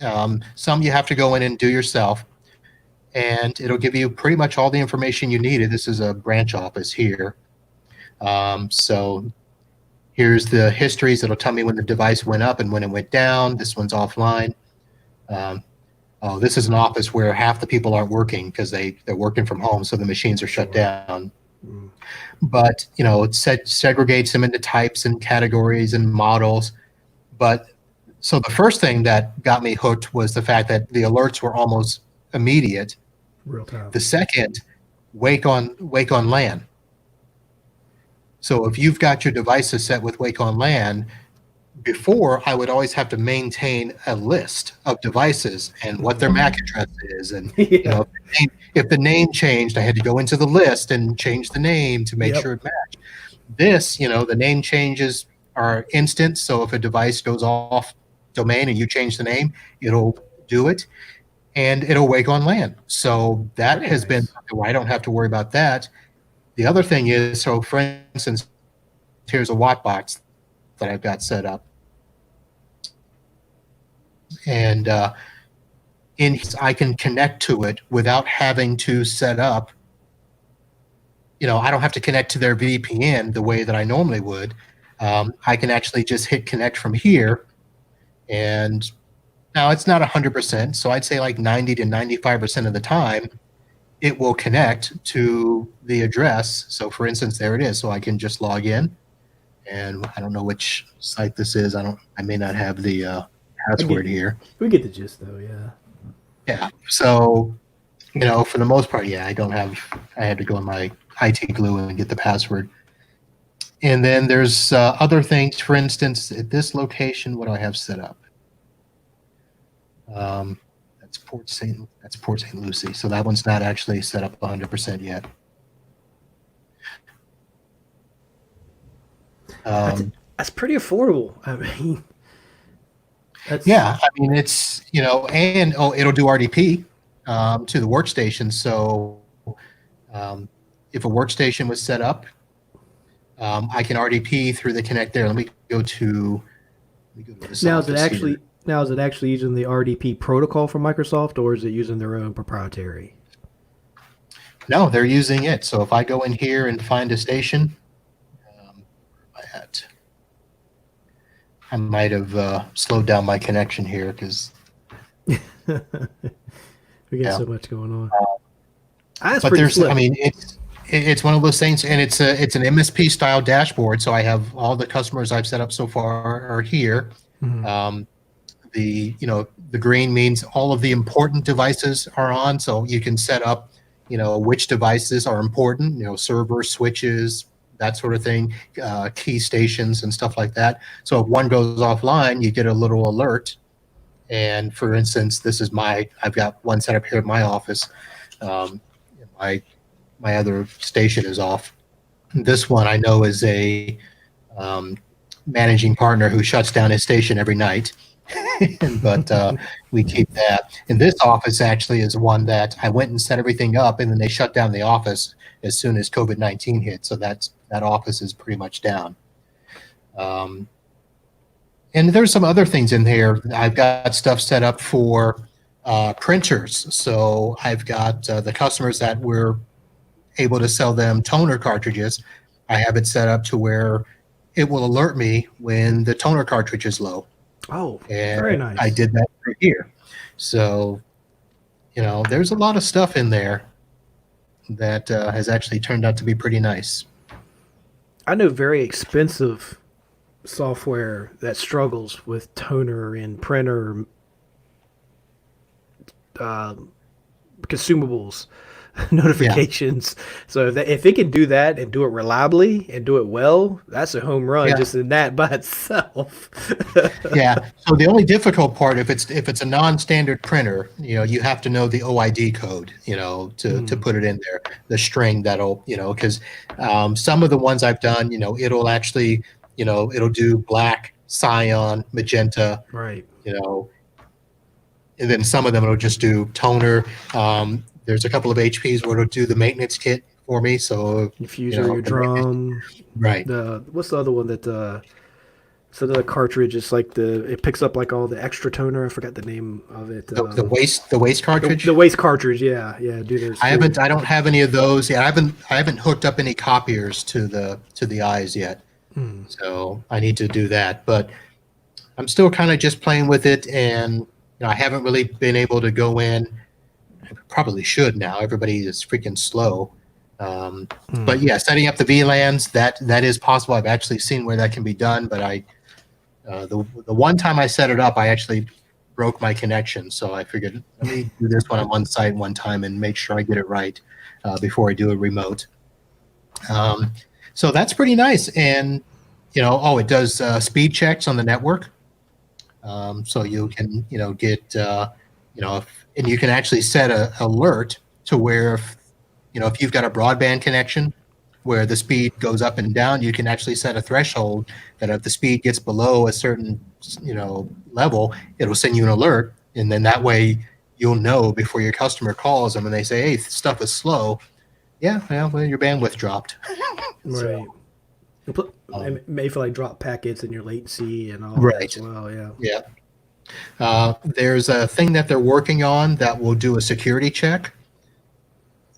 Some you have to go in and do yourself, and it'll give you pretty much all the information you needed. This is a branch office here. So here's the histories. It'll tell me when the device went up and when it went down. This one's offline. Um, oh, this is an office where half the people aren't working because they're working from home, so the machines are shut down. Mm. But it segregates them into types and categories and models. But so the first thing that got me hooked was the fact that the alerts were almost immediate. Real time. The second, wake on LAN. So if you've got your devices set with wake on LAN, before I would always have to maintain a list of devices and what their MAC address is, and Yeah. if the name changed, I had to go into the list and change the name to make Yep. sure it matched. This, the name changes are instant. So if a device goes off domain and you change the name, it'll do it, and it'll wake on LAN. So that Very has been, nice. I don't have to worry about that. The other thing is, so for instance, here's a watt box that I've got set up. And I can connect to it without having to set up, I don't have to connect to their VPN the way that I normally would. I can actually just hit connect from here. And now it's not 100%. So I'd say like 90 to 95% of the time, it will connect to the address. So for instance, there it is. So I can just log in, and I don't know which site this is. I may not have the password here. We get the gist though, yeah. Yeah. So, for the most part, yeah, I had to go in my IT glue and get the password. And then there's other things. For instance, at this location, what do I have set up? That's Port St. Lucie. So that one's not actually set up 100% yet. That's pretty affordable. I mean, yeah, I mean, it's, and it'll do RDP to the workstation. So if a workstation was set up, I can RDP through the connect there. Let me go to this now is it office actually here. now is it actually using the RDP protocol from Microsoft, or is it using their own proprietary? No, they're using it. So if I go in here and find a station, I might have slowed down my connection here because We got Yeah. so much going on. That's but pretty there's slick. I mean it's one of those things, and it's an MSP style dashboard. So I have all the customers I've set up so far are here. Mhm. The green means all of the important devices are on, so you can set up which devices are important, servers, switches, that sort of thing, key stations and stuff like that. So if one goes offline, you get a little alert. And for instance, I've got one set up here at my office. My other station is off. This one I know is a managing partner who shuts down his station every night. But we keep that. And this office actually is one that I went and set everything up, and then they shut down the office as soon as COVID-19 hit. So that office is pretty much down. And there's some other things in here. I've got stuff set up for printers. So I've got the customers that we're able to sell them toner cartridges. I have it set up to where it will alert me when the toner cartridge is low. Oh, And very nice. I did that for here. So, there's a lot of stuff in there that has actually turned out to be pretty nice. I know very expensive software that struggles with toner and printer consumables notifications. So if it can do that and do it reliably and do it well, that's a home run just in that by itself. Yeah. So the only difficult part, if it's a non-standard printer, you have to know the OID code, to put it in there, the string that'll, because some of the ones I've done, it'll actually, it'll do black, cyan, magenta, Right. And then some of them it'll just do toner. There's a couple of HPs where it'll do the maintenance kit for me. So Diffuser, your drum. right. What's the other one that So the cartridge is like it picks up like all the extra toner. I forgot the name of it. The waste cartridge. The waste cartridge. Yeah, yeah. Do those. I don't have any of those yet. I haven't hooked up any copiers to the eyes yet. So I need to do that. But I'm still kind of just playing with it, and I haven't really been able to go in. I probably should now. Everybody is freaking slow. But yeah, setting up the VLANs, that is possible. I've actually seen where that can be done, but the one time I set it up, I actually broke my connection. So I figured, let me do this one on one site one time and make sure I get it right before I do a remote. So that's pretty nice. And, it does speed checks on the network. So you can, get, and you can actually set a alert to where, if you've got a broadband connection where the speed goes up and down, you can actually set a threshold that if the speed gets below a certain, level, it'll send you an alert. And then that way you'll know before your customer calls them and they say, hey, stuff is slow. Yeah, well, your bandwidth dropped. Right. Maybe for like drop packets and your latency and all right. that as well, yeah. Yeah. There's a thing that they're working on that will do a security check.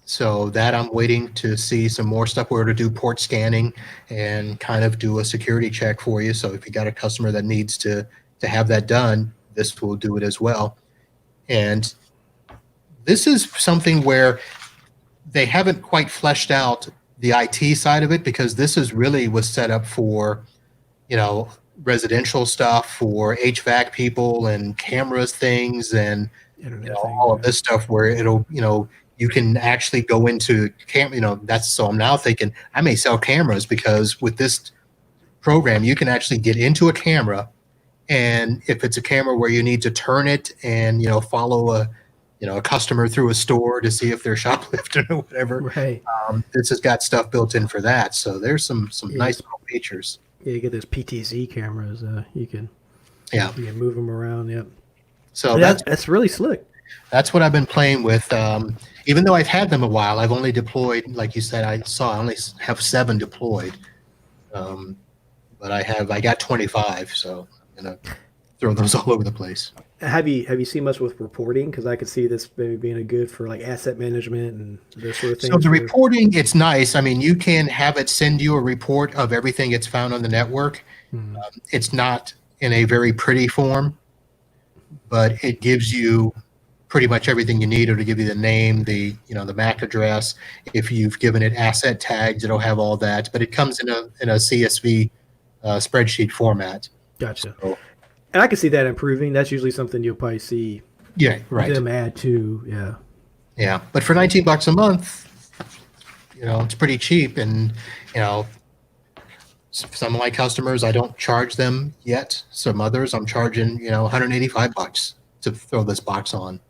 So that I'm waiting to see some more stuff where to do port scanning and kind of do a security check for you. So if you got a customer that needs to have that done, this will do it as well. And this is something where they haven't quite fleshed out the IT side of it, because this was set up for, residential stuff for HVAC people and cameras things and all of this stuff where it'll, you can actually go into so I'm now thinking I may sell cameras, because with this program, you can actually get into a camera, and if it's a camera where you need to turn it and, follow a customer through a store to see if they're shoplifting or whatever. Right. This has got stuff built in for that. So there's some nice little features. Yeah, you get those PTZ cameras. You can move them around. Yep. So that's really slick. That's what I've been playing with. Even though I've had them a while, I've only deployed, like you said, I only have 7 deployed. But I got 25, so I'm gonna throw those all over the place. Have you seen much with reporting? Because I could see this maybe being a good for like asset management and those sort of things. So the reporting, it's nice. I mean, you can have it send you a report of everything it's found on the network. It's not in a very pretty form, but it gives you pretty much everything you need. It'll give you the name, the MAC address. If you've given it asset tags, it'll have all that. But it comes in a CSV spreadsheet format. Gotcha. So, and I can see that improving. That's usually something you'll probably see. Yeah, right. Them add to. Yeah. Yeah, but for $19 a month, it's pretty cheap, and some of my customers I don't charge them yet. Some others I'm charging $185 to throw this box on.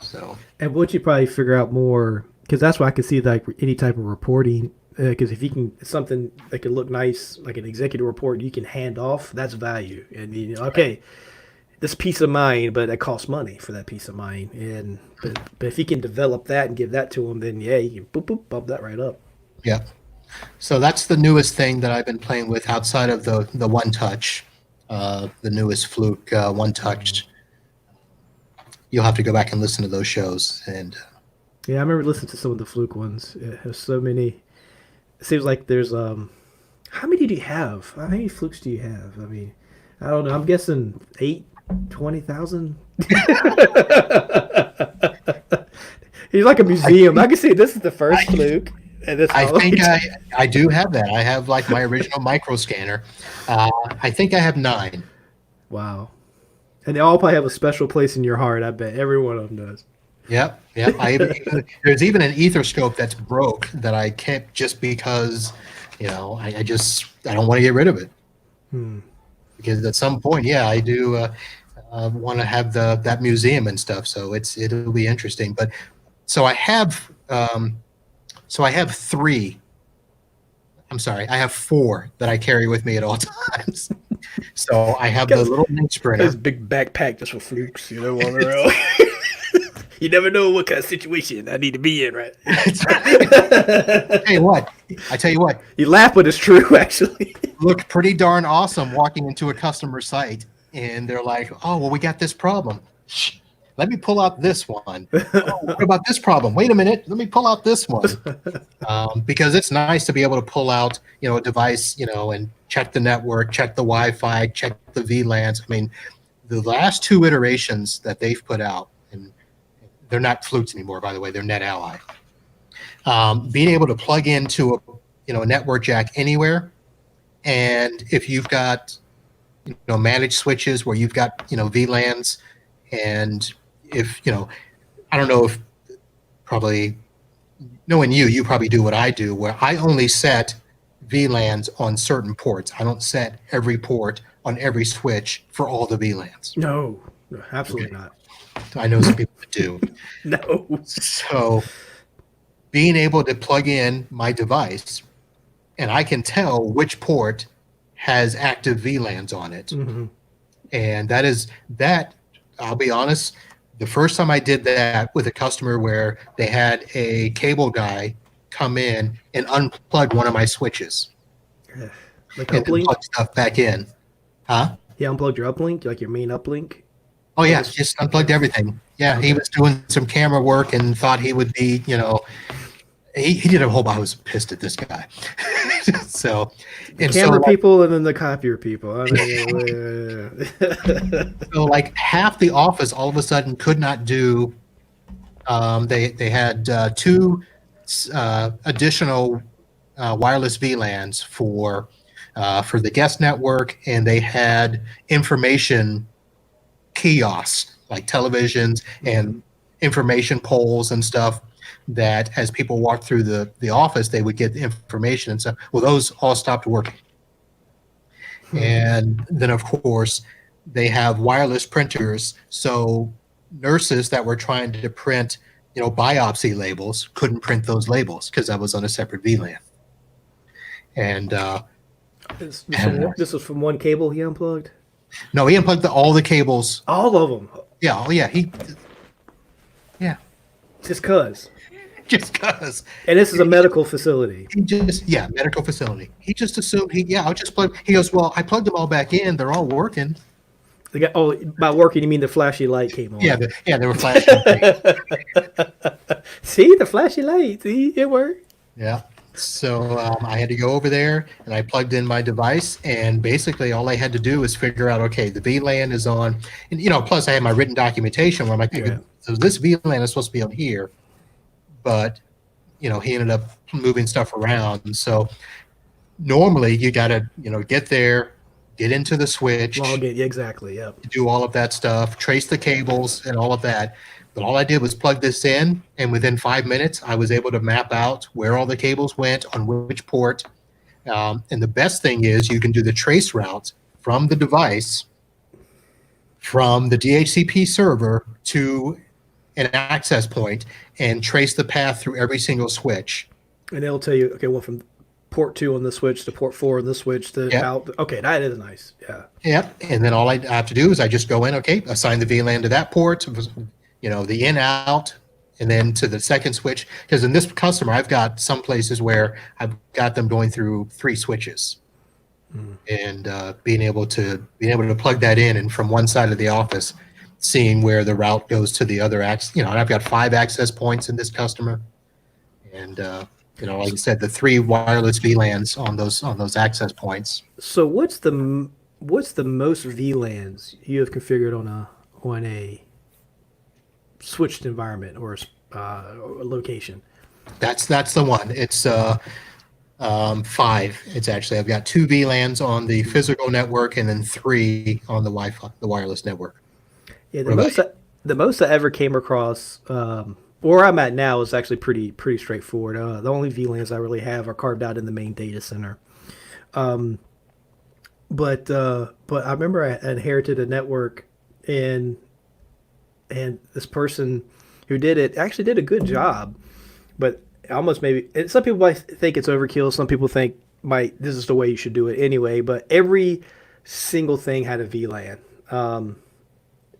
So. And what you probably figure out more, because that's why I could see like any type of reporting. Because if you can something that can look nice, like an executive report, you can hand off. That's value, and okay, this peace of mind, but it costs money for that peace of mind. And but if you can develop that and give that to them, then yeah, you can bump that right up. Yeah. So that's the newest thing that I've been playing with outside of the One Touch, the newest Fluke One Touch. You'll have to go back and listen to those shows. And yeah, I remember listening to some of the Fluke ones. It has so many. It seems like there's how many do you have? How many Flukes do you have? I mean, I don't know. I'm guessing 20,000. He's like a museum. I can see this is the first Fluke. And I think I do have that. I have like my original micro scanner. I think I have 9. Wow. And they all probably have a special place in your heart. I bet every one of them does. Yep. There's even an Etherscope that's broke that I kept just because, I don't want to get rid of it. Because at some point, I do want to have that museum and stuff. So it'll be interesting. But so I have 3. I'm sorry, I have 4 that I carry with me at all times. So I have the little mini sprinter. This big backpack just for Flukes, on the road. You never know what kind of situation I need to be in, right? Hey, what? I tell you what, You laugh, but it's true, actually. looked pretty darn awesome walking into a customer site, and they're like, "Oh, well, we got this problem. Shh, let me pull out this one. Oh, what about this problem? Wait a minute, let me pull out this one." Because it's nice to be able to pull out, a device, and check the network, check the Wi-Fi, check the VLANs. I mean, the last two iterations that they've put out, and they're not flukes anymore, by the way, they're NetAlly. Being able to plug into a network jack anywhere, and if you've got managed switches where you've got VLANs, and if I don't know if probably knowing you probably do what I do, where I only set VLANs on certain ports. I don't set every port on every switch for all the VLANs. No, absolutely Okay. not. I know some people that do. No. So being able to plug in my device, and I can tell which port has active VLANs on it. Mm-hmm. And that, I'll be honest, the first time I did that with a customer where they had a cable guy come in and unplug one of my switches Like and then uplink? plug stuff back in. Huh? Yeah, unplugged your uplink, like your main uplink. Oh yeah, just unplugged everything. Yeah, he was doing some camera work and thought he would be, he did a whole. I was pissed at this guy. So, and Camera so, people and then the copier people. I mean, so like half the office all of a sudden could not do. They had two additional wireless VLANs for the guest network, and they had information kiosks like televisions and information poles and stuff that as people walked through the office, they would get the information and stuff. Well, those all stopped working. And then, of course, they have wireless printers. So nurses that were trying to print, biopsy labels couldn't print those labels because that was on a separate VLAN. And this was from one cable he unplugged? no, he unplugged all the cables. All of them. Yeah, oh yeah, yeah, Just cuz. just because. And this is a medical facility. Medical facility. He just assumed I'll just plug. He goes, well, I plugged them all back in. They're all working. By working, you mean the flashy light came on? Yeah, they were flashing. See, the flashy light. See, it worked. Yeah. So I had to go over there and I plugged in my device, and basically all I had to do was figure out, okay, the VLAN is on, and plus I had my written documentation where I'm like, so this VLAN is supposed to be on here, but he ended up moving stuff around. And so normally you got to, get there, get into the switch, Log in, exactly. Yep. do all of that stuff, trace the cables and all of that. But all I did was plug this in, and within 5 minutes, I was able to map out where all the cables went on which port. And the best thing is you can do the trace route from the device, from the DHCP server to an access point, and trace the path through every single switch. And it'll tell you, okay, well, from port 2 on the switch to port 4 on the switch to out. Okay, that is nice. Yeah. Yep. And then all I have to do is I just go in, okay, assign the VLAN to that port, the in out, and then to the second switch. Because in this customer, I've got some places where I've got them going through 3 switches, and being able to plug that in, and from one side of the office, seeing where the route goes to the other access. And I've got 5 access points in this customer, and like I said, the 3 wireless VLANs on those access points. So what's the most VLANs you have configured on a switched environment or a location? That's the one. It's 5. It's actually, I've got 2 VLANs on the physical network and then 3 on the Wi-Fi, the wireless network. Yeah, the most I ever came across, where I'm at now, is actually pretty straightforward. The only VLANs I really have are carved out in the main data center. But I remember I inherited a network, and this person who did it actually did a good job, but almost maybe, and some people might think it's overkill. Some people think this is the way you should do it anyway. But every single thing had a VLAN.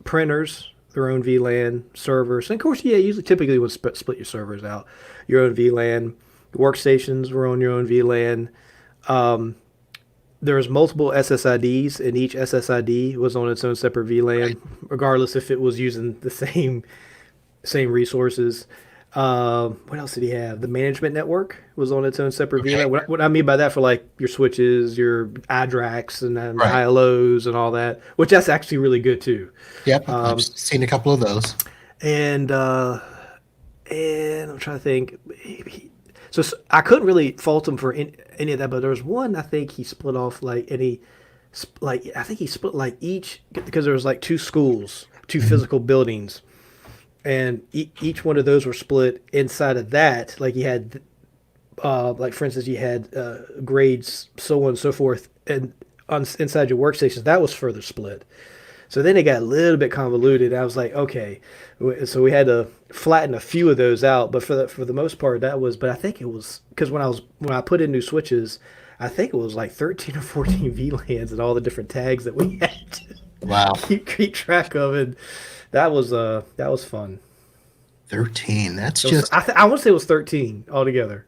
Printers, their own VLAN, servers, and of course, typically would split your servers out, your own VLAN, Workstations were on your own VLAN. Um, there was multiple SSIDs, and each SSID was on its own separate VLAN, Right. regardless if it was using the same resources. What else did he have? The management network was on its own separate Okay. VLAN. What I mean by that, for like your switches, your iDRACs, and then Right. ILOs and all that, which that's actually really good too. Yep. I've seen a couple of those. And I'm trying to think. I couldn't really fault him for any of that, but there was one I think he split off I think he split like each, because there was like two schools, two Mhm. physical buildings, and each one of those were split inside of that. Like you had, like for instance, you had grades, so on and so forth, and inside your workstations that was further split. So then it got a little bit convoluted. I was like, okay, so we had to flatten a few of those out, but for the most part, that was. But I think it was because when I put in new switches, I think it was like 13 or 14 VLANs and all the different tags that we had to Wow. keep track of, and that was fun. 13. That's It was, just, I want to say it was 13 altogether.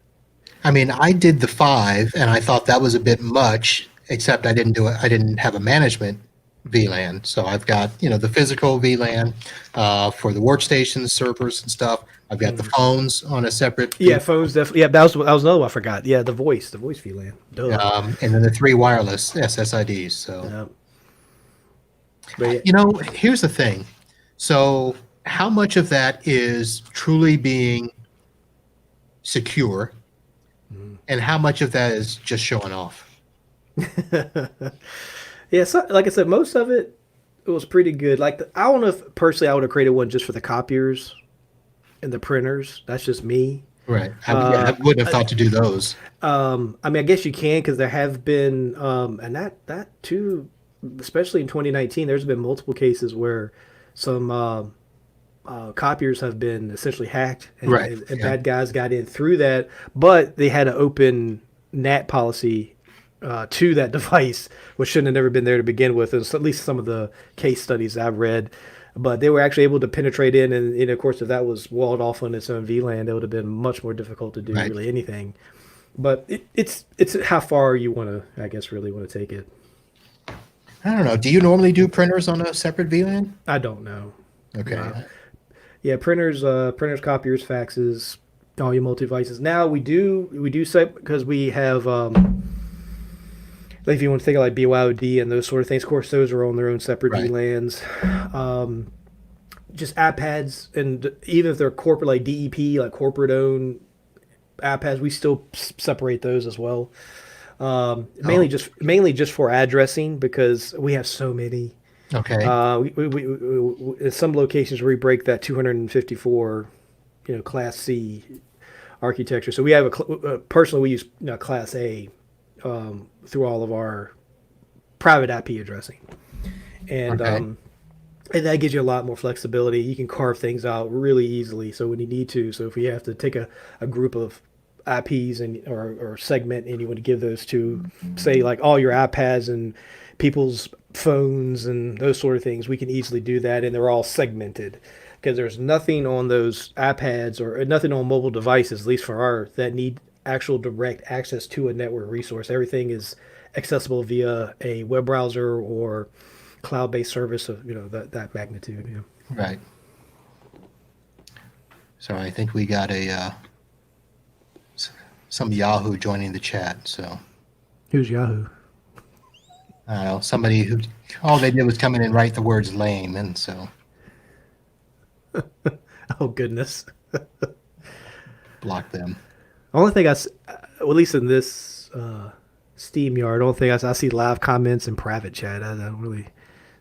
I mean, I did the 5 and I thought that was a bit much, except I didn't do it. I didn't have a management VLAN. So I've got, the physical VLAN for the workstations, servers and stuff. I've got the phones on a separate Yeah, phones definitely. Yeah, that was another one I forgot. Yeah, the voice VLAN. Duh. and then the 3 wireless SSIDs. So, Yeah. But yeah, here's the thing. So how much of that is truly being secure and how much of that is just showing off? yeah. So, like I said, most of it was pretty good. Like I don't know if personally I would have created one just for the copiers and the printers. That's just me. Right. I wouldn't have thought to do those. I mean, I guess you can, because there have been, and that too, especially in 2019, there's been multiple cases where some copiers have been essentially hacked, and, Right. and Yeah. bad guys got in through that, but they had an open NAT policy to that device, which shouldn't have never been there to begin with. And so at least some of the case studies I've read, but they were actually able to penetrate in, and of course, if that was walled off on its own VLAN, it would have been much more difficult to do Right. really anything. But it's how far you want to, I guess, really want to take it. I don't know. Do you normally do printers on a separate VLAN? I don't know. Okay. No. Yeah, printers, copiers, faxes, all your multi devices. Now we do say, because we have, like if you want to think of like BYOD and those sort of things. Of course, those are on their own separate Right. VLANs. Just iPads, and even if they're corporate, like DEP, like corporate owned iPads, we still separate those as well. Mainly just for addressing, because we have so many. Okay. In some locations we break that 254, Class C architecture. So we have personally we use Class A through all of our private IP addressing, and Okay. and that gives you a lot more flexibility. You can carve things out really easily. So when you need to, so if you have to take a group of IPs or segment, and you want to give those to, say, like all your iPads and people's phones and those sort of things, we can easily do that, and they're all segmented, because there's nothing on those iPads or nothing on mobile devices, at least for our, that need actual direct access to a network resource. Everything is accessible via a web browser or cloud-based service of that magnitude. Right. So I think we got some Yahoo joining the chat. So Who's Yahoo? I don't know, somebody who all they did was come in and write the words lame, and so Oh goodness. block them. Only thing well, at least in this Steam yard, I don't think I see live comments and private chat. I don't really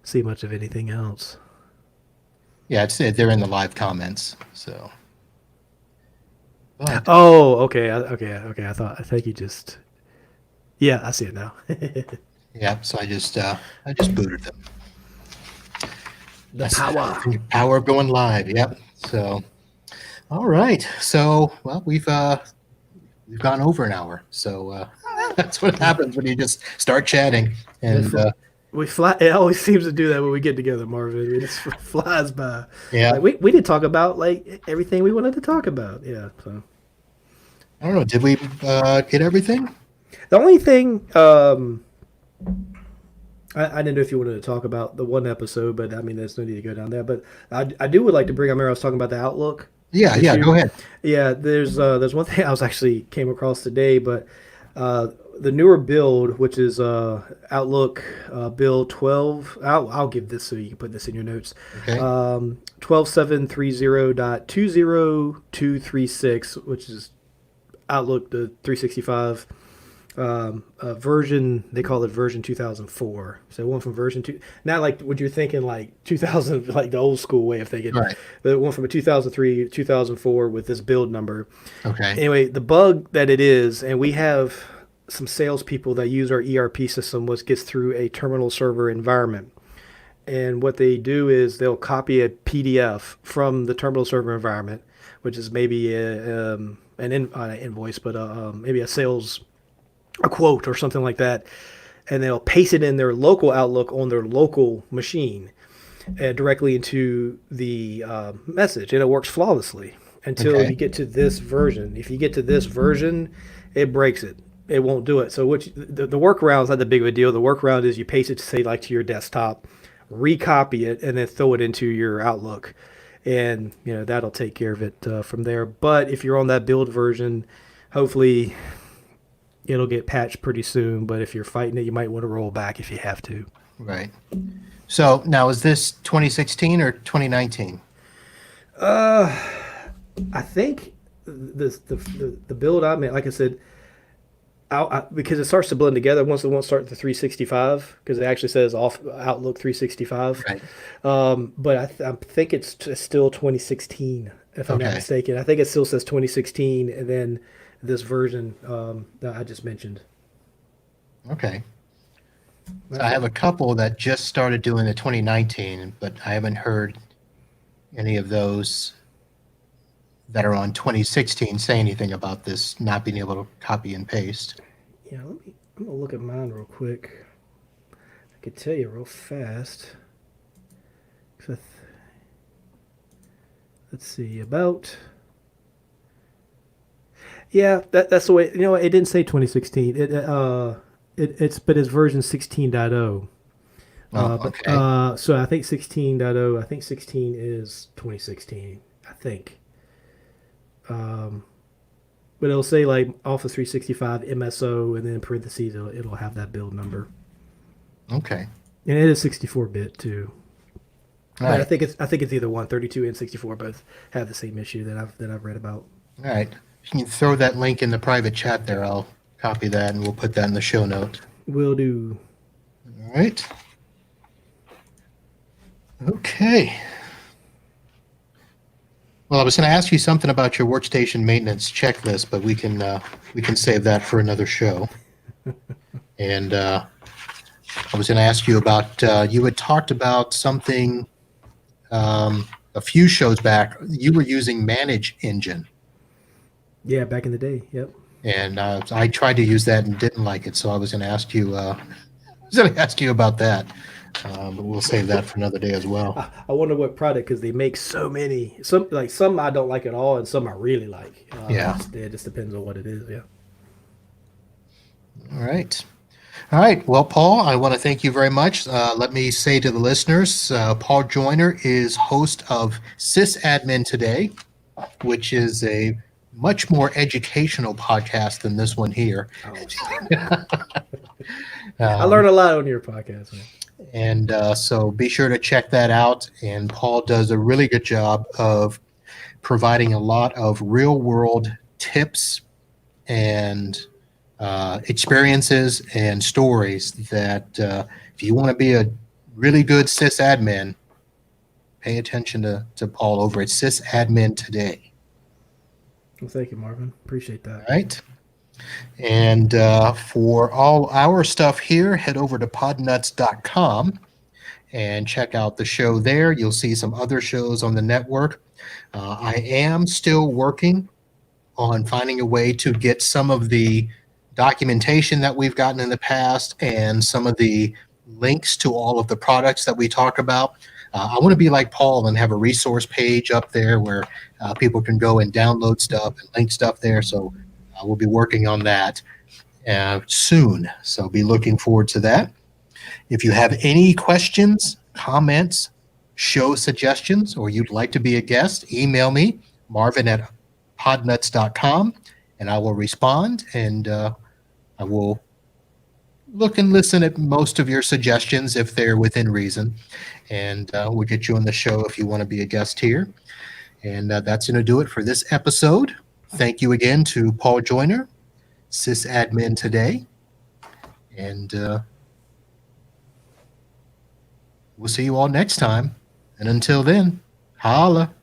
see much of anything else. Yeah, they're in the live comments. So. But, Oh, okay, okay. I think you just. Yeah, I see it now. yeah, so I just booted them. The power. Power of going live. Yep. So, all right. So, well, we've gone over an hour. So that's what happens when you just start chatting. And We fly. It always seems to do that when we get together, Marvin. It just flies by. yeah, Like, we did talk about like everything we wanted to talk about. Yeah. So. I don't know. Did we get everything? The only thing I didn't know if you wanted to talk about the one episode, but I mean, there's no need to go down there. But I do would like to bring. I remember I was talking about the Outlook Yeah, yeah. issue. Go ahead. Yeah, there's one thing I was actually came across today, but the newer build, which is Outlook build 12. I'll give this so you can put this in your notes. Okay. 12730.20236, which is Outlook the 365 version. They call it version 2004. So it went from version 2, not like what you're thinking, like 2000, like the old school way of thinking, Right. but it went from a 2003 2004 with this build number. Okay. Anyway, the bug that it is, and we have some salespeople that use our ERP system, which gets through a terminal server environment. And what they do is they'll copy a PDF from the terminal server environment, which is maybe not an invoice, but maybe a quote or something like that, and they'll paste it in their local Outlook on their local machine directly into the message, and it works flawlessly until Okay. you get to this version. If you get to this version, it breaks it. It won't do it. So the workaround is not that big of a deal. The workaround is you paste it to say like to your desktop, recopy it, and then throw it into your Outlook, and that'll take care of it from there. But if you're on that build version, hopefully it'll get patched pretty soon. But if you're fighting it, you might want to roll back if you have to. Right. So now, is this 2016 or 2019? I think the build I made, like I said, because it starts to blend together once it won't start the 365, because it actually says off Outlook 365. Right. But I think it's still 2016, if I'm not Okay. mistaken. I think it still says 2016, and then this version that I just mentioned. Okay. So I have a couple that just started doing the 2019, but I haven't heard any of those that are on 2016 say anything about this not being able to copy and paste. Yeah, I'm gonna look at mine real quick. I could tell you real fast. 'Cause let's see, about. Yeah, that's the way. It didn't say 2016. But it's version 16.0. Oh, But okay. so I think 16.0. I think 16 is 2016. I think. But it'll say like Office 365 MSO, and then in parentheses it'll have that build number, Okay. and it is 64-bit too. All But I right. think it's either 132 and 64 both have the same issue that I've read about. All right. If you can throw that link in the private chat there, I'll copy that and we'll put that in the show note. Will do. All right. Okay. Well, I was going to ask you something about your workstation maintenance checklist, but we can save that for another show. And I was going to ask you about you had talked about something a few shows back. You were using Manage Engine, Yeah, back in the day. Yep. and I tried to use that and didn't like it. So I was going to ask you. I was going to ask you about that, but we'll save that for another day as well. I wonder what product, because they make so many. Some I don't like at all, and some I really like. Yeah. It just depends on what it is. Yeah. All right. All right. Well, Paul, I want to thank you very much. Let me say to the listeners, Paul Joyner is host of Sysadmin Today, which is a much more educational podcast than this one here. I learn a lot on your podcast, man. And so be sure to check that out. And Paul does a really good job of providing a lot of real world tips and experiences and stories that if you want to be a really good sysadmin, pay attention to Paul over at Sysadmin Today. Well, thank you, Marvin. Appreciate that. All right. And for all our stuff here, head over to podnutz.com and check out the show there. You'll see some other shows on the network. I am still working on finding a way to get some of the documentation that we've gotten in the past and some of the links to all of the products that we talk about. I want to be like Paul and have a resource page up there where people can go and download stuff and link stuff there. So I will be working on that soon. So be looking forward to that. If you have any questions, comments, show suggestions, or you'd like to be a guest, email me, marvin@podnutz.com, and I will respond, and I will look and listen at most of your suggestions if they're within reason, and we'll get you on the show if you want to be a guest here. And that's going to do it for this episode. Thank you again to Paul Joyner, sysadmin today, and we'll see you all next time. And until then, holla.